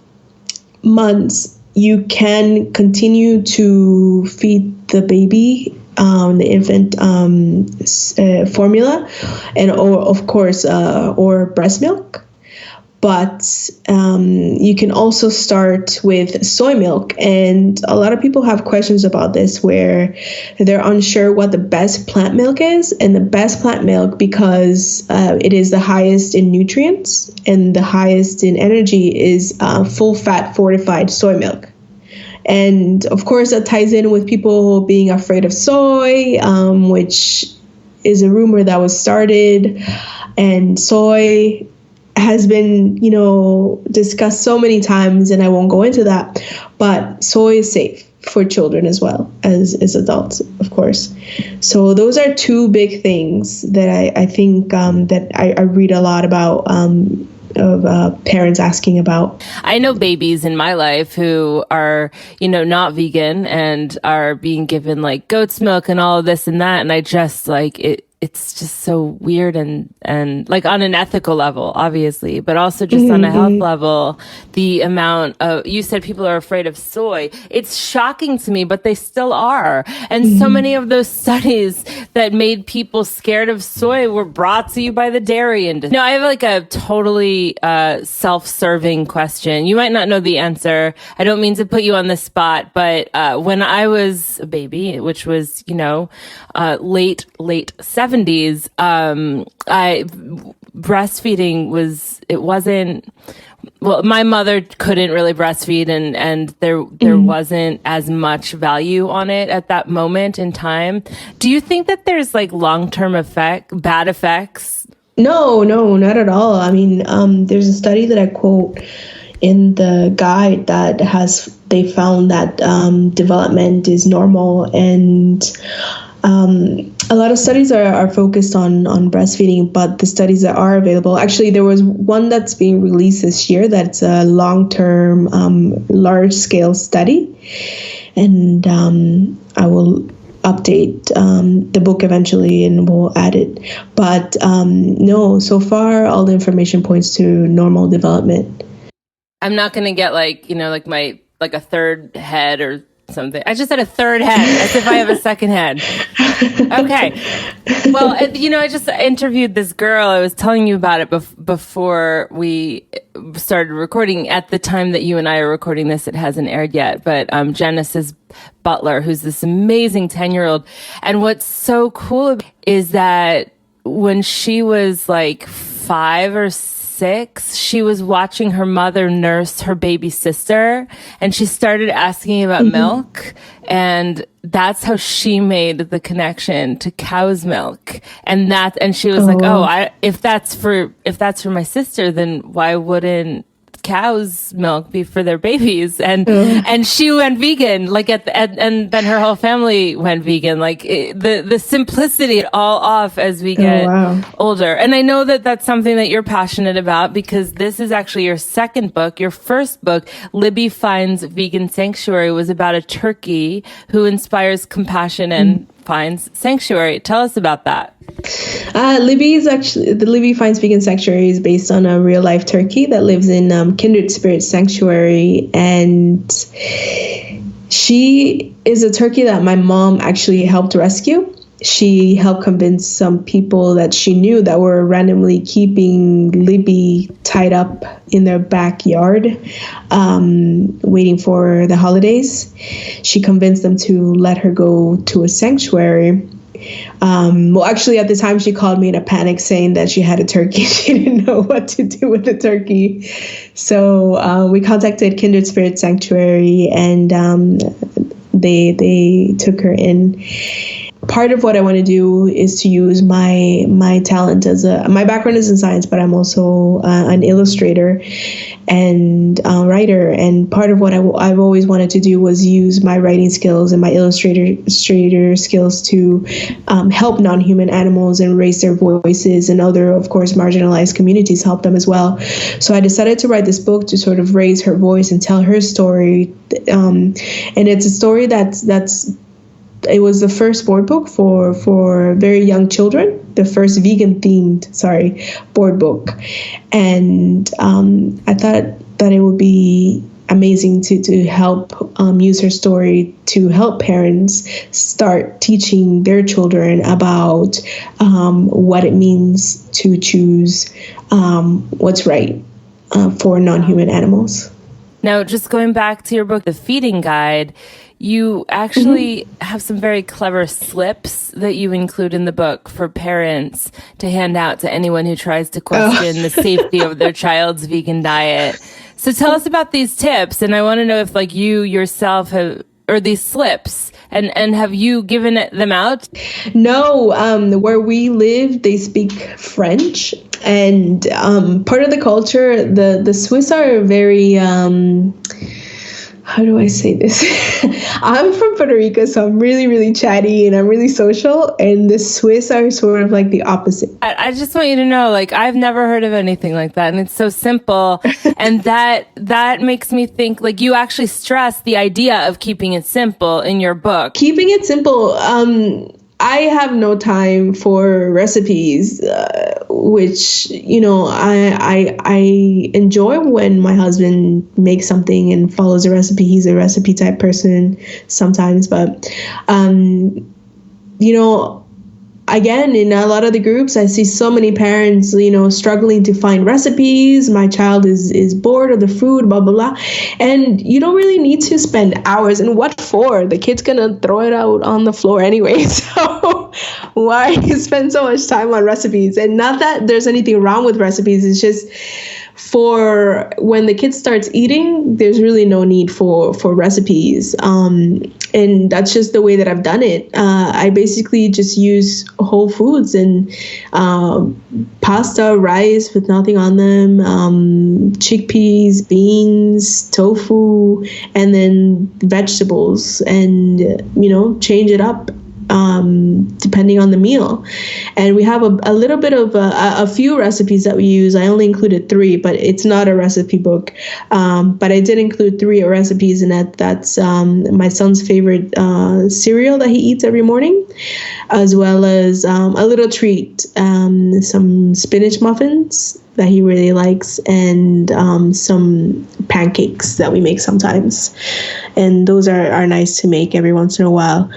months, you can continue to feed the baby, the infant formula, and or breast milk. But you can also start with soy milk. And a lot of people have questions about this where they're unsure what the best plant milk is. And the best plant milk, because it is the highest in nutrients and the highest in energy, is full fat fortified soy milk. And of course, that ties in with people being afraid of soy, which is a rumor that was started. And soy has been, discussed so many times, and I won't go into that, but soy is safe for children as well as adults, of course. So those are 2 big things that I think that I read a lot about, of parents asking about.
I know babies in my life who are, not vegan and are being given like goat's milk and all of this and that. And I just it's just so weird and like on an ethical level, obviously, but also just on a health level, the amount of, you said people are afraid of soy. It's shocking to me, but they still are. And so many of those studies that made people scared of soy were brought to you by the dairy industry. No, I have like a totally self-serving question. You might not know the answer. I don't mean to put you on the spot, but when I was a baby, which was, late 70s, breastfeeding my mother couldn't really breastfeed and there wasn't as much value on it at that moment in time. Do you think that there's like long-term bad effects?
No, not at all. I mean, there's a study that I quote in the guide that they found that development is normal, and a lot of studies are focused on breastfeeding, but the studies that are available, actually there was one that's being released this year that's a long-term, large-scale study, and I will update the book eventually and we'll add it. But no, so far all the information points to normal development.
I'm not going to get like a third head or something. I just said a third head, as if I have a second head. Okay. Well, I just interviewed this girl. I was telling you about it before we started recording. At the time that you and I are recording this, it hasn't aired yet. But Genesis Butler, who's this amazing 10-year-old. And what's so cool is that when she was like 5 or 6, she was watching her mother nurse her baby sister, and she started asking about milk, and that's how she made the connection to cow's milk. And she was if that's for my sister, then why wouldn't cow's milk be for their babies? And she went vegan, and then her whole family went vegan. The simplicity all off as we get older. And I know that that's something that you're passionate about, because this is actually your second book. Your first book, Libby Finds Vegan Sanctuary, was about a turkey who inspires compassion and finds sanctuary. Tell us about that.
The Libby Finds Vegan Sanctuary is based on a real life turkey that lives in Kindred Spirit Sanctuary, and she is a turkey that my mom actually helped rescue. She helped convince some people that she knew that were randomly keeping Libby tied up in their backyard, waiting for the holidays. She convinced them to let her go to a sanctuary. Actually, at the time, she called me in a panic saying that she had a turkey. She didn't know what to do with the turkey. So we contacted Kindred Spirit Sanctuary, and they took her in. Part of what I want to do is to use my talent my background is in science, but I'm also an illustrator and writer. And part of what I've always wanted to do was use my writing skills and my illustrator skills to help non-human animals and raise their voices, and other, of course, marginalized communities, help them as well. So I decided to write this book to sort of raise her voice and tell her story. And it's a story it was the first board book for very young children, the first vegan-themed, board book. And I thought that it would be amazing to help use her story to help parents start teaching their children about what it means to choose what's right for non-human animals.
Now, just going back to your book, The Feeding Guide, you actually have some very clever slips that you include in the book for parents to hand out to anyone who tries to question the safety of their child's vegan diet. So tell us about these tips. And I want to know if you yourself have, or these slips, and have you given them out? No,
where we live, they speak French. And part of the culture, the Swiss are very... how do I say this? I'm from Puerto Rico, so I'm really, really chatty and I'm really social. And the Swiss are sort of like the opposite.
I just want you to know, I've never heard of anything like that. And it's so simple. And that makes me think, you actually stress the idea of keeping it simple in your book.
Keeping it simple. I have no time for recipes, which, I enjoy when my husband makes something and follows a recipe. He's a recipe type person sometimes, but, again, in a lot of the groups, I see so many parents, struggling to find recipes. My child is bored of the food, blah, blah, blah. And you don't really need to spend hours. And what for? The kid's going to throw it out on the floor anyway. So why spend so much time on recipes? And not that there's anything wrong with recipes. It's just for when the kid starts eating, there's really no need for recipes. And that's just the way that I've done it. I basically just use whole foods and pasta, rice with nothing on them, chickpeas, beans, tofu, and then vegetables, and, change it up depending on the meal. And we have a little bit of a few recipes that we use. I only included 3, but it's not a recipe book. But I did include 3 recipes, and that's my son's favorite cereal that he eats every morning, as well as a little treat, some spinach muffins that he really likes, and some pancakes that we make sometimes. And those are nice to make every once in a while.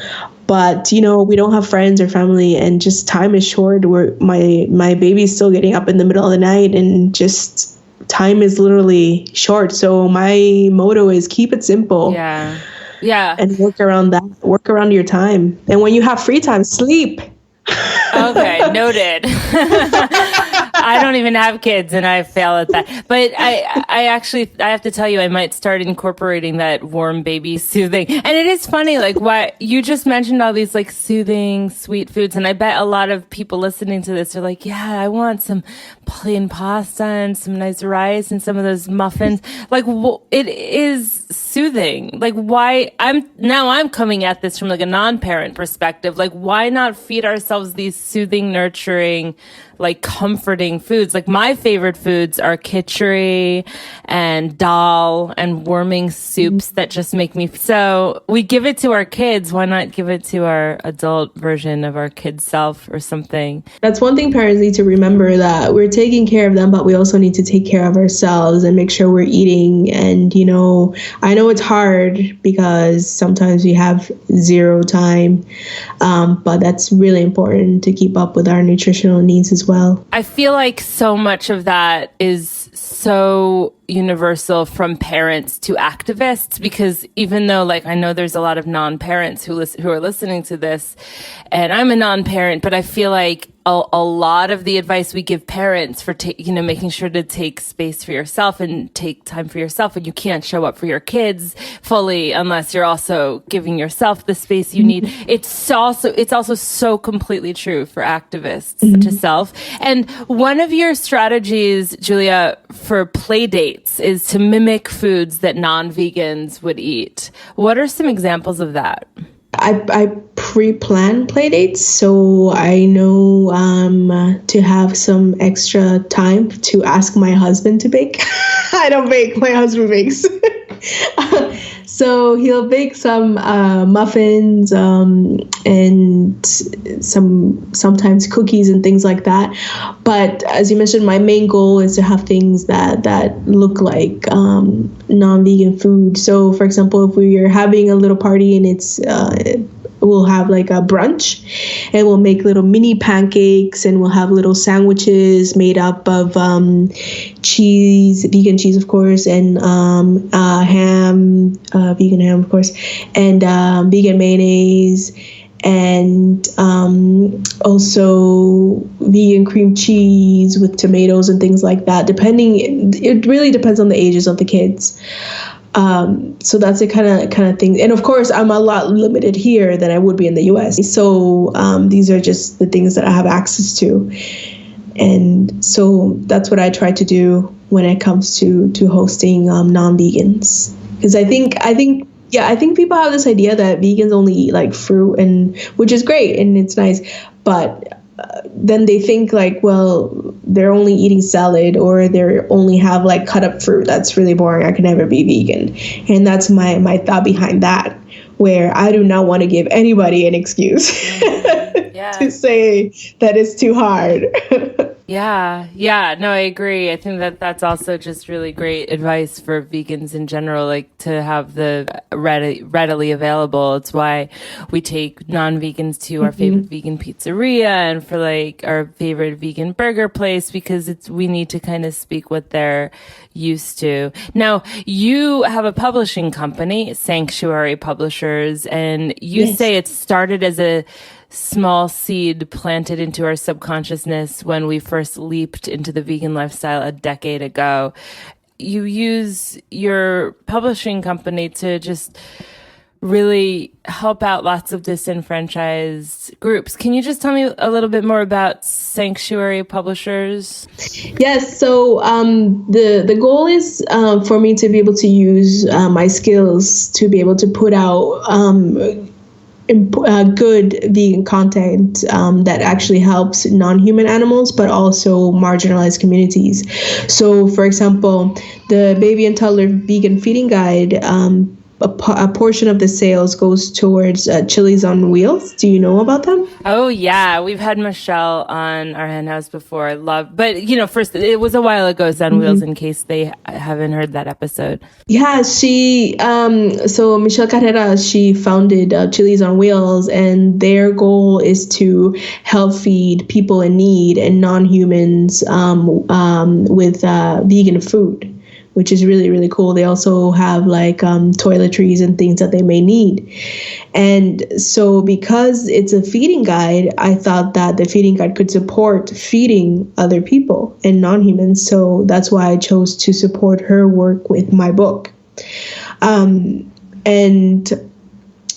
But, we don't have friends or family, and just time is short. My baby's still getting up in the middle of the night, and just time is literally short. So my motto is keep it simple.
Yeah. Yeah.
And work around that. Work around your time. And when you have free time, sleep.
Okay, noted. I don't even have kids, and I fail at that. But I have to tell you, I might start incorporating that warm baby soothing. And it is funny, like, why you just mentioned all these like soothing, sweet foods, and I bet a lot of people listening to this are like, yeah, I want some plain pasta and some nice rice and some of those muffins. Like, it is soothing. Like, why? I'm coming at this from like a non-parent perspective. Like, why not feed ourselves these soothing, nurturing, like comforting foods? Like, my favorite foods are khichdi and dal and warming soups that just make me, so we give it to our kids. Why not give it to our adult version of our kid self or something?
That's one thing parents need to remember, that we're taking care of them, but we also need to take care of ourselves and make sure we're eating. And, I know it's hard because sometimes we have zero time, but that's really important to keep up with our nutritional needs as well.
I feel like so much of that is so universal from parents to activists, because even though, like, I know there's a lot of non-parents who are listening to this, and I'm a non-parent, but I feel like a lot of the advice we give parents for making sure to take space for yourself and take time for yourself, and you can't show up for your kids fully unless you're also giving yourself the space you need. It's also so completely true for activists to self. And one of your strategies, Julia, for play dates is to mimic foods that non-vegans would eat. What are some examples of that?
I pre-plan play dates, so I know to have some extra time to ask my husband to bake. I don't bake, my husband bakes. So he'll bake some muffins and sometimes cookies and things like that. But as you mentioned, my main goal is to have things that look like non-vegan food. So, for example, if we are having a little party and we'll have like a brunch, and we'll make little mini pancakes, and we'll have little sandwiches made up of cheese, vegan cheese, of course, and ham, vegan ham, of course, and vegan mayonnaise, and also vegan cream cheese with tomatoes and things like that. It really depends on the ages of the kids. So that's the kind of thing. And of course, I'm a lot limited here than I would be in the US. So these are just the things that I have access to. And so that's what I try to do when it comes to hosting non-vegans. Because I think people have this idea that vegans only eat like fruit, and which is great and it's nice, but then they think like, well, they're only eating salad, or they only have like cut up fruit. That's really boring. I can never be vegan. And that's my thought behind that. where I do not want to give anybody an excuse to say that it's too hard.
Yeah, no, I agree. I think that that's also just really great advice for vegans in general, like to have the readily available. It's why we take non-vegans to our favorite vegan pizzeria and for like our favorite vegan burger place, because we need to kind of speak what they're used to. Now, you have a publishing company, Sanctuary Publishers, and you say it started as a small seed planted into our subconsciousness when we first leaped into the vegan lifestyle a decade ago. You use your publishing company to just really help out lots of disenfranchised groups. Can you just tell me a little bit more about Sanctuary Publishers?
Yes. So the goal is for me to be able to use my skills to be able to put out good vegan content that actually helps non-human animals, but also marginalized communities. So, for example, the Baby and Toddler Vegan Feeding Guide, a portion of the sales goes towards Chilies on Wheels. Do you know about them?
Oh, yeah. We've had Michelle on our hen house before. But, first, it was a while ago, it's on Wheels, in case they haven't heard that episode.
Yeah, so Michelle Carrera, she founded Chilies on Wheels, and their goal is to help feed people in need and non-humans with vegan food, which is really, really cool. They also have like toiletries and things that they may need. And so because it's a feeding guide, I thought that the feeding guide could support feeding other people and non-humans. So that's why I chose to support her work with my book. And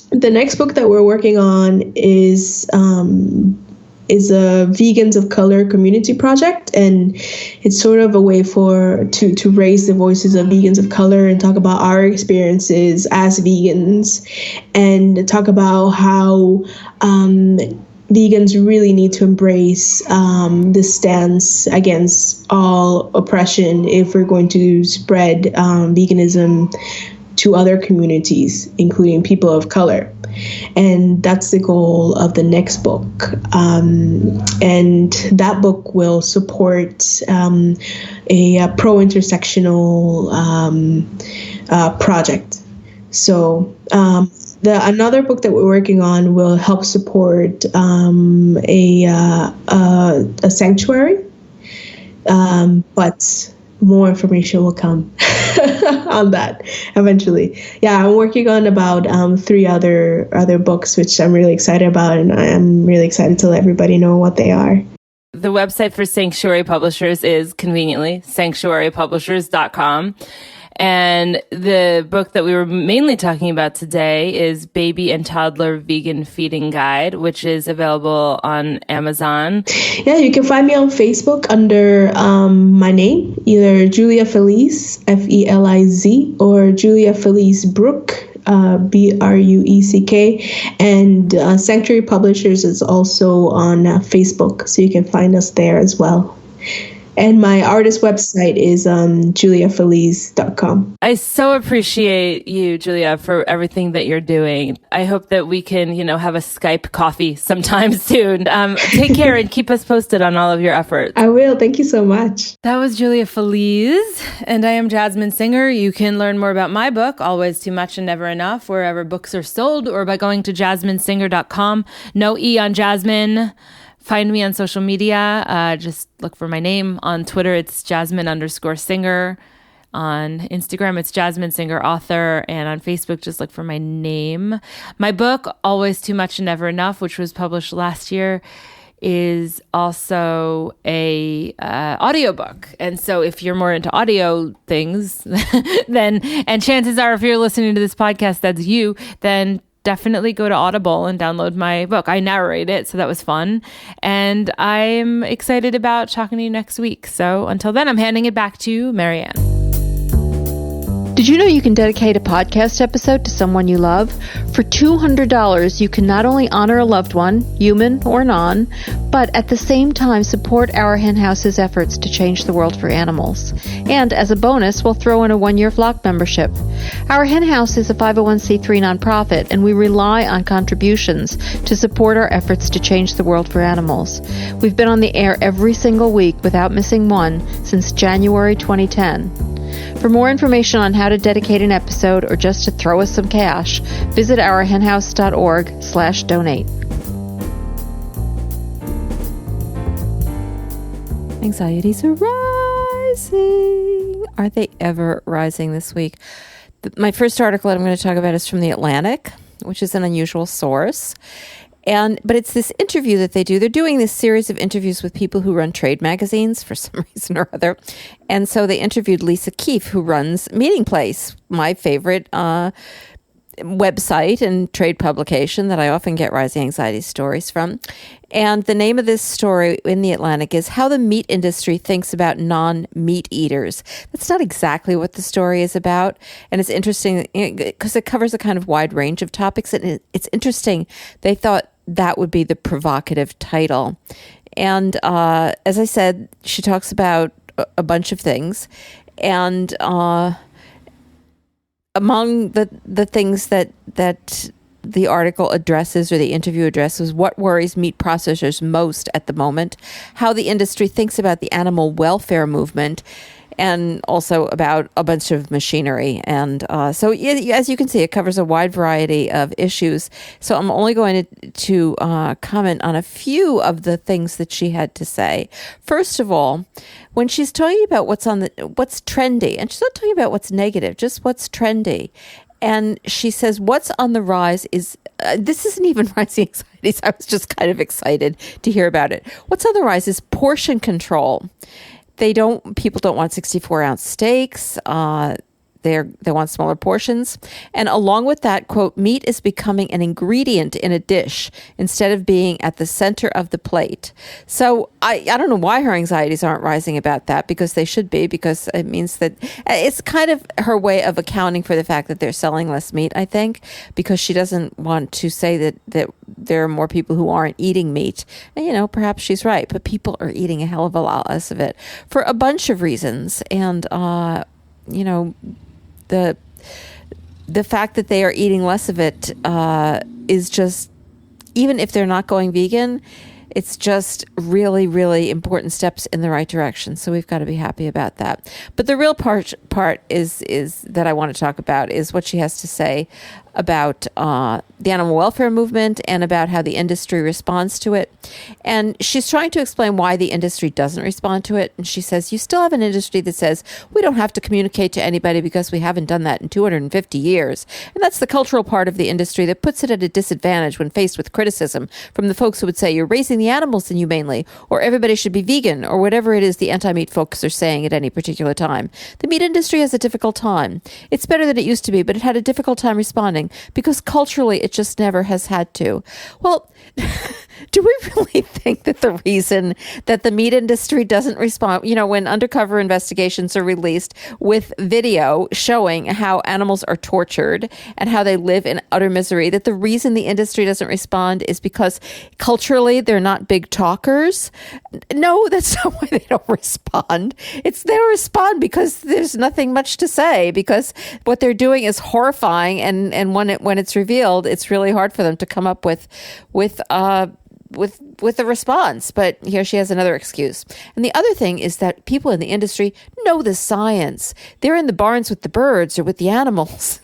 the next book that we're working on is a Vegans of Color community project, and it's sort of a way to raise the voices of vegans of color and talk about our experiences as vegans, and talk about how vegans really need to embrace this stance against all oppression if we're going to spread veganism to other communities, including people of color. And that's the goal of the next book. And that book will support a pro-intersectional project. So another book that we're working on will help support a sanctuary, but more information will come on that eventually. Yeah, I'm working on about 3 other books, which I'm really excited about, and I'm really excited to let everybody know what they are.
The website for Sanctuary Publishers is conveniently sanctuarypublishers.com. And the book that we were mainly talking about today is Baby and Toddler Vegan Feeding Guide, which is available on Amazon.
Yeah, you can find me on Facebook under my name, either Julia Feliz, Feliz, or Julia Feliz Brueck, Brueck. And Sanctuary Publishers is also on Facebook, so you can find us there as well. And my artist website is juliafeliz.com.
I so appreciate you, Julia, for everything that you're doing. I hope that we can, have a Skype coffee sometime soon. Take care and keep us posted on all of your efforts.
I will. Thank you so much.
That was Julia Feliz, and I am Jasmine Singer. You can learn more about my book, Always Too Much and Never Enough, wherever books are sold, or by going to jasminesinger.com. No E on Jasmine. Find me on social media. Just look for my name. On Twitter, it's Jasmine_Singer. On Instagram, it's Jasmine Singer Author. And on Facebook, just look for my name. My book, Always Too Much and Never Enough, which was published last year, is also a audiobook. And so if you're more into audio things, and chances are if you're listening to this podcast, that's you, then definitely go to Audible and download my book. I narrate it, so that was fun. And I'm excited about talking to you next week. So until then, I'm handing it back to Mariann.
Did you know you can dedicate a podcast episode to someone you love? For $200, you can not only honor a loved one, human or non, but at the same time support Our Hen House's efforts to change the world for animals. And as a bonus, we'll throw in a 1-year flock membership. Our Hen House is a 501c3 nonprofit, and we rely on contributions to support our efforts to change the world for animals. We've been on the air every single week without missing one since January 2010. For more information on how to dedicate an episode or just to throw us some cash, visit ourhenhouse.org/donate. Anxieties are rising. Are they ever rising this week? My first article that I'm going to talk about is from The Atlantic, which is an unusual source. But it's this interview that they do. They're doing this series of interviews with people who run trade magazines for some reason or other. And so they interviewed Lisa Keefe, who runs Meeting Place, my favorite website and trade publication that I often get rising anxiety stories from. And the name of this story in The Atlantic is How the Meat Industry Thinks About Non-Meat Eaters. That's not exactly what the story is about. And it's interesting because it covers a kind of wide range of topics. And it's interesting. They thought that would be the provocative title. And as I said, she talks about a bunch of things. And among the things that the article addresses or the interview addresses, what worries meat processors most at the moment, how the industry thinks about the animal welfare movement, and also about a bunch of machinery. And so as you can see, it covers a wide variety of issues. So I'm only going to comment on a few of the things that she had to say. First of all, when she's talking about what's trendy, and she's not talking about what's negative, just what's trendy. And she says, what's on the rise is, this isn't even rising anxieties. I was just kind of excited to hear about it. What's on the rise is portion control. People don't want 64-ounce steaks. They want smaller portions. And along with that, quote, meat is becoming an ingredient in a dish instead of being at the center of the plate. So I don't know why her anxieties aren't rising about that, because they should be, because it means that it's kind of her way of accounting for the fact that they're selling less meat, I think, because she doesn't want to say that there are more people who aren't eating meat. And, perhaps she's right, but people are eating a hell of a lot less of it for a bunch of reasons. And, the fact that they are eating less of it is just, even if they're not going vegan, it's just really, really important steps in the right direction. So we've got to be happy about that. But the real part is that I want to talk about is what she has to say about the animal welfare movement and about how the industry responds to it. And she's trying to explain why the industry doesn't respond to it. And she says, you still have an industry that says we don't have to communicate to anybody because we haven't done that in 250 years. And that's the cultural part of the industry that puts it at a disadvantage when faced with criticism from the folks who would say you're raising the animals inhumanely, or everybody should be vegan, or whatever it is the anti-meat folks are saying at any particular time. The meat industry has a difficult time. It's better than it used to be, but it had a difficult time responding because culturally it just never has had to. Well, do we really think that the reason that the meat industry doesn't respond, when undercover investigations are released with video showing how animals are tortured and how they live in utter misery, that the reason the industry doesn't respond is because culturally they're not big talkers? No, that's not why they don't respond. They don't respond because there's nothing much to say, because what they're doing is horrifying, and when it's revealed, it's really hard for them to come up with a response. But here she has another excuse. And the other thing is that people in the industry know the science. They're in the barns with the birds or with the animals.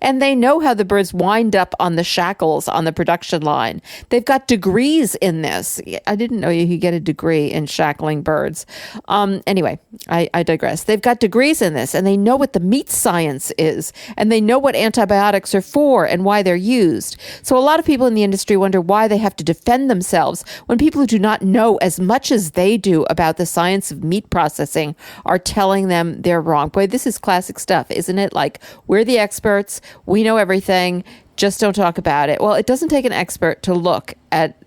And they know how the birds wind up on the shackles on the production line. They've got degrees in this. I didn't know you could get a degree in shackling birds. Anyway, I digress. They've got degrees in this, and they know what the meat science is, and they know what antibiotics are for and why they're used. So a lot of people in the industry wonder why they have to defend themselves when people who do not know as much as they do about the science of meat processing are telling them they're wrong. Boy, this is classic stuff, isn't it? Like, we're the experts. We know everything. Just don't talk about it. Well, it doesn't take an expert to look at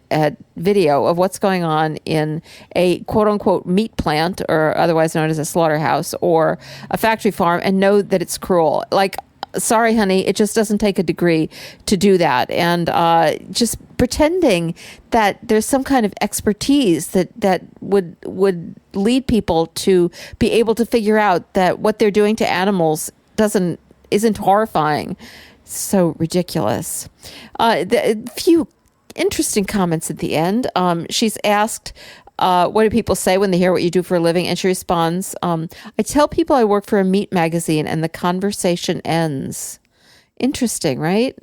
video of what's going on in a quote unquote meat plant, or otherwise known as a slaughterhouse or a factory farm, and know that it's cruel. Like, sorry, honey, it just doesn't take a degree to do that. And just pretending that there's some kind of expertise that would lead people to be able to figure out that what they're doing to animals isn't horrifying. So ridiculous. A few interesting comments at the end. She's asked, what do people say when they hear what you do for a living? And she responds, I tell people I work for a meat magazine, and the conversation ends. Interesting, right?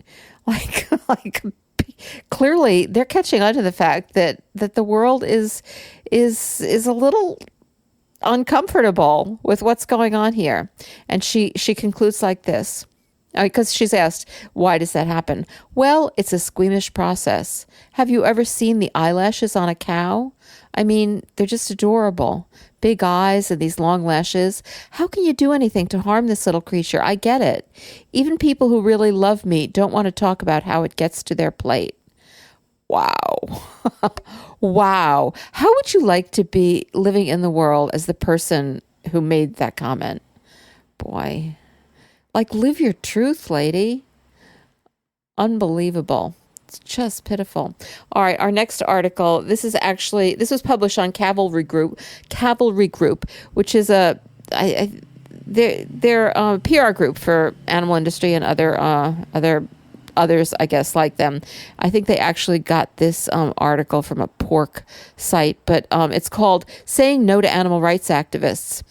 Like clearly they're catching on to the fact that the world is a little uncomfortable with what's going on here. And she concludes like this. Because she's asked, why does that happen? Well, it's a squeamish process. Have you ever seen the eyelashes on a cow? I mean, they're just adorable. Big eyes and these long lashes. How can you do anything to harm this little creature? I get it. Even people who really love meat don't want to talk about how it gets to their plate. Wow. Wow. How would you like to be living in the world as the person who made that comment? Boy. Like, live your truth, lady. Unbelievable. It's just pitiful. All right, our next article, this was published on Cavalry Group, which is they're a PR group for animal industry and others, I guess, like them. I think they actually got this article from a pork site, but it's called Saying No to Animal Rights Activists.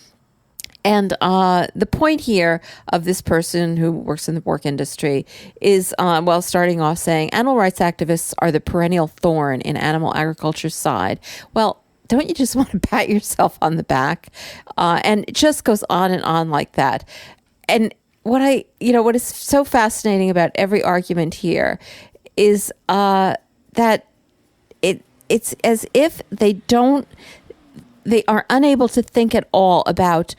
And the point here of this person who works in the pork industry is, starting off saying, animal rights activists are the perennial thorn in animal agriculture's side. Well, don't you just want to pat yourself on the back? And it just goes on and on like that. And what is so fascinating about every argument here is that it's as if they are unable to think at all about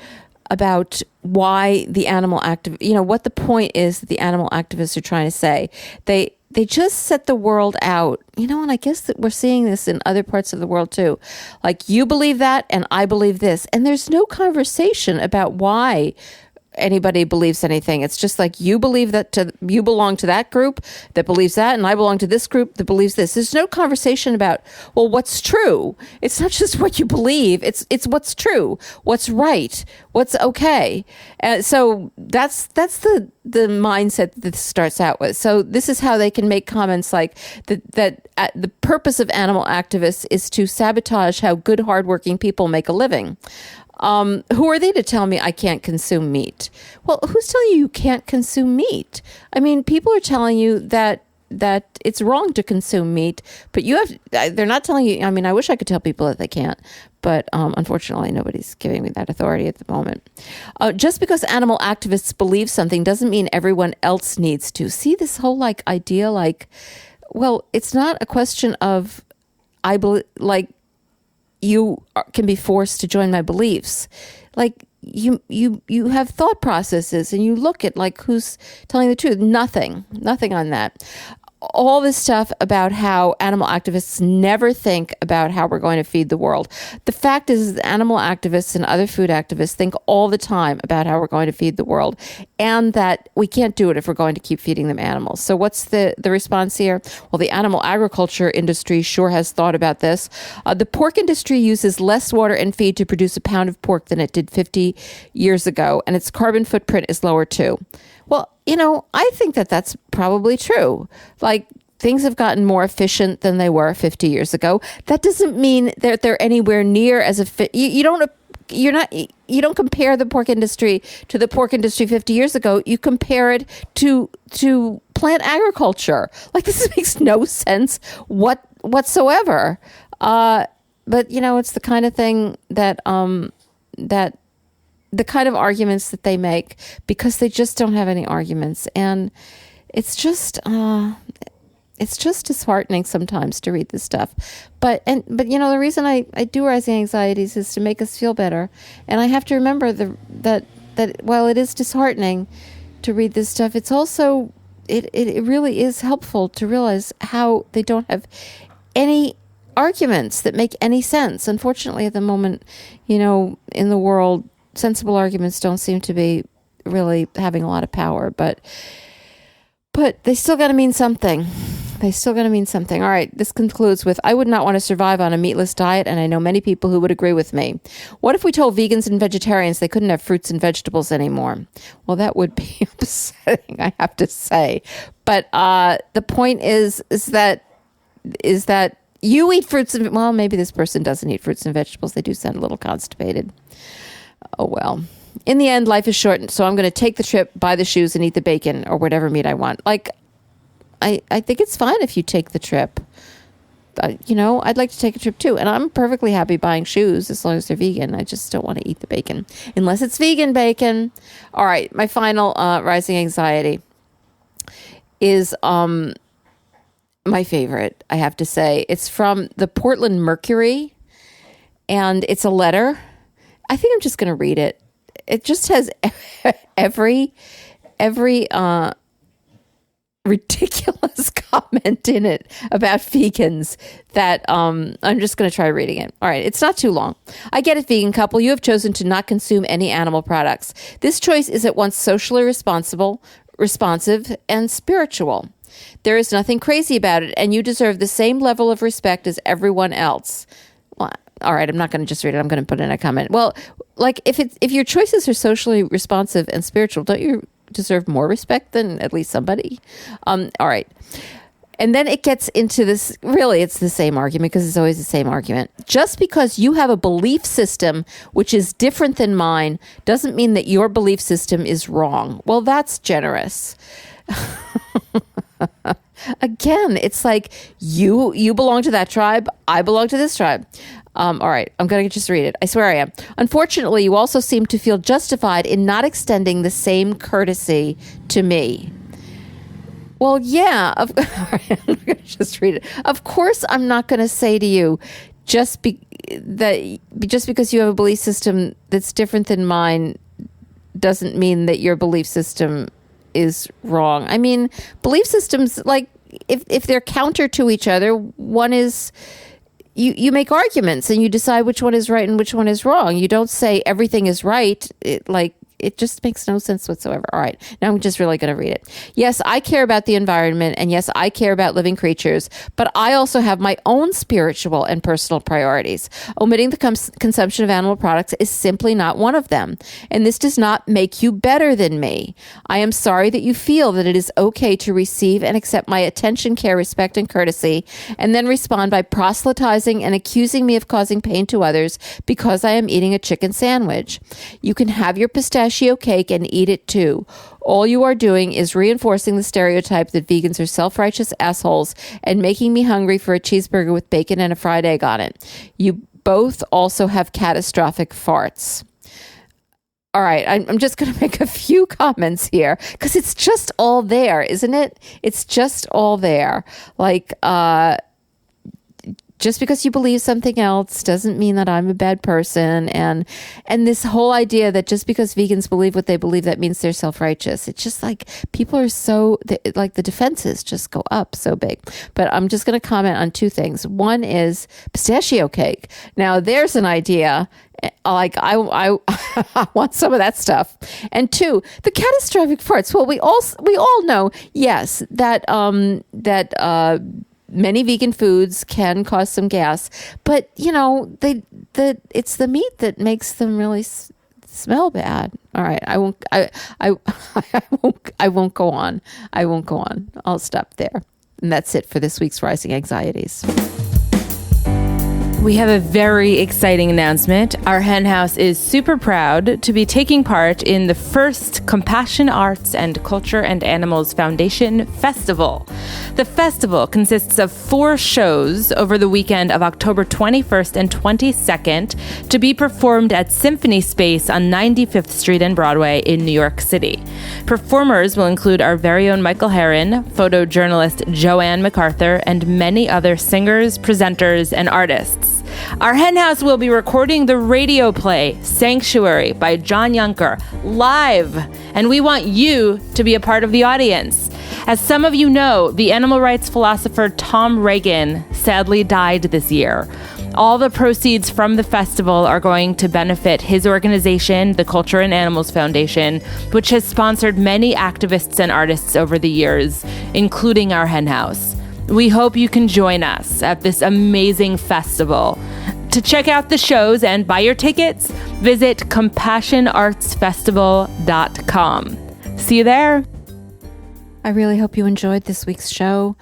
why the animal what the point is that the animal activists are trying to say. They just set the world out, and I guess that we're seeing this in other parts of the world too. Like, you believe that and I believe this, and there's no conversation about why anybody believes anything. It's just like, you believe that you belong to that group that believes that, and I belong to this group that believes this. There's no conversation about, well, what's true. It's not just what you believe. It's what's true, what's right, what's okay. So that's the mindset that this starts out with. So this is how they can make comments like that the purpose of animal activists is to sabotage how good, hardworking people make a living. Who are they to tell me I can't consume meat? Well, who's telling you can't consume meat? I mean, people are telling you that it's wrong to consume meat, but they're not telling you. I mean, I wish I could tell people that they can't, but unfortunately, nobody's giving me that authority at the moment. Just because animal activists believe something doesn't mean everyone else needs to. See this whole idea, well, it's not a question of I believe, you can be forced to join my beliefs. Like, you have thought processes, and you look at who's telling the truth. Nothing on that. All this stuff about how animal activists never think about how we're going to feed the world. The fact is that animal activists and other food activists think all the time about how we're going to feed the world, and that we can't do it if we're going to keep feeding them animals. So what's the response here? Well, the animal agriculture industry sure has thought about this. The pork industry uses less water and feed to produce a pound of pork than it did 50 years ago, and its carbon footprint is lower too. Well, I think that that's probably true. Things have gotten more efficient than they were 50 years ago. That doesn't mean that they're anywhere near as you don't compare the pork industry to the pork industry 50 years ago. You compare it to plant agriculture. This makes no sense whatsoever. But it's the kind of thing that the kind of arguments that they make, because they just don't have any arguments. And it's just disheartening sometimes to read this stuff. But the reason I do Rising Anxieties is to make us feel better. And I have to remember that while it is disheartening to read this stuff, it's also, it really is helpful to realize how they don't have any arguments that make any sense. Unfortunately, at the moment, in the world, sensible arguments don't seem to be really having a lot of power, but they still got to mean something. All right, this concludes with, I would not want to survive on a meatless diet, and I know many people who would agree with me. What if we told vegans and vegetarians they couldn't have fruits and vegetables anymore? Well, that would be upsetting, I have to say. But the point is that you eat fruits and, well, maybe this person doesn't eat fruits and vegetables. They do sound a little constipated. Oh, well. In the end, life is short, so I'm going to take the trip, buy the shoes, and eat the bacon or whatever meat I want. Like, I think it's fine if you take the trip. I'd like to take a trip too. And I'm perfectly happy buying shoes as long as they're vegan. I just don't want to eat the bacon unless it's vegan bacon. All right. My final rising anxiety is my favorite, I have to say. It's from the Portland Mercury, and it's a letter. I think I'm just going to read it. It just has every ridiculous comment in it about vegans that I'm just going to try reading it. All right, it's not too long. I get it, vegan couple. You have chosen to not consume any animal products. This choice is at once socially responsive, and spiritual. There is nothing crazy about it, and you deserve the same level of respect as everyone else. Well, all right, I'm not going to just read it. I'm going to put in a comment. Well, like if your choices are socially responsive and spiritual, don't you deserve more respect than at least somebody? All right. And then it gets into this, really, it's the same argument because it's always the same argument. Just because you have a belief system which is different than mine doesn't mean that your belief system is wrong. Well, that's generous. Again, it's like you belong to that tribe. I belong to this tribe. All right, I'm going to just read it. I swear I am. Unfortunately, you also seem to feel justified in not extending the same courtesy to me. Well, yeah. I'm going to just read it. Of course, I'm not going to say to you, just because you have a belief system that's different than mine doesn't mean that your belief system is wrong. I mean, belief systems, like, if they're counter to each other, one is... You make arguments and you decide which one is right and which one is wrong. You don't say everything is right. It just makes no sense whatsoever. All right. Now I'm just really going to read it. Yes, I care about the environment, and yes, I care about living creatures, but I also have my own spiritual and personal priorities. Omitting the consumption of animal products is simply not one of them, and this does not make you better than me. I am sorry that you feel that it is okay to receive and accept my attention, care, respect, and courtesy, and then respond by proselytizing and accusing me of causing pain to others because I am eating a chicken sandwich. You can have your pistachio cake and eat it too. All you are doing is reinforcing the stereotype that vegans are self-righteous assholes and making me hungry for a cheeseburger with bacon and a fried egg on it. You both also have catastrophic farts. All right, I'm just going to make a few comments here because it's just all there, isn't it? It's just all there. Like, just because you believe something else doesn't mean that I'm a bad person. And this whole idea that just because vegans believe what they believe, that means they're self-righteous. It's just like people are the defenses just go up so big. But I'm just going to comment on two things. One is pistachio cake. Now there's an idea. Like I want some of that stuff. And two, the catastrophic farts. Well, we all know, yes, that many vegan foods can cause some gas, but it's the meat that makes them really smell bad. All right, I won't go on. I'll stop there. And that's it for this week's Rising Anxieties.
We have a very exciting announcement. Our hen house is super proud to be taking part in the first Compassion Arts and Culture and Animals Foundation Festival. The festival consists of 4 shows over the weekend of October 21st and 22nd to be performed at Symphony Space on 95th Street and Broadway in New York City. Performers will include our very own Michael Herron, photojournalist Joanne MacArthur, and many other singers, presenters, and artists. Our hen house will be recording the radio play Sanctuary by John Yunker live, and we want you to be a part of the audience. As some of you know, the animal rights philosopher Tom Reagan sadly died this year. All the proceeds from the festival are going to benefit his organization, the Culture and Animals Foundation, which has sponsored many activists and artists over the years, including our hen house. We hope you can join us at this amazing festival. To check out the shows and buy your tickets, visit CompassionArtsFestival.com. See you there.
I really hope you enjoyed this week's show.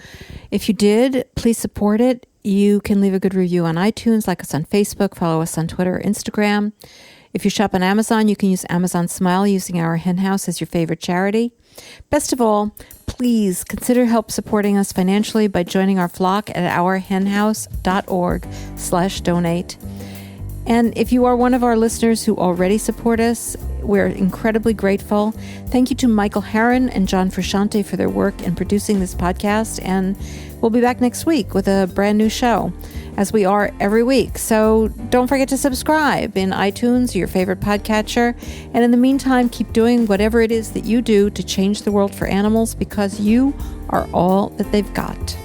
If you did, please support it. You can leave a good review on iTunes, like us on Facebook, follow us on Twitter or Instagram. If you shop on Amazon, you can use Amazon Smile using our hen house as your favorite charity. Best of all, please consider help supporting us financially by joining our flock at ourhenhouse.org/donate. And if you are one of our listeners who already support us, we're incredibly grateful. Thank you to Michael Herron and John Frusciante for their work in producing this podcast. And we'll be back next week with a brand new show, as we are every week. So don't forget to subscribe in iTunes or your favorite podcatcher. And in the meantime, keep doing whatever it is that you do to change the world for animals, because you are all that they've got.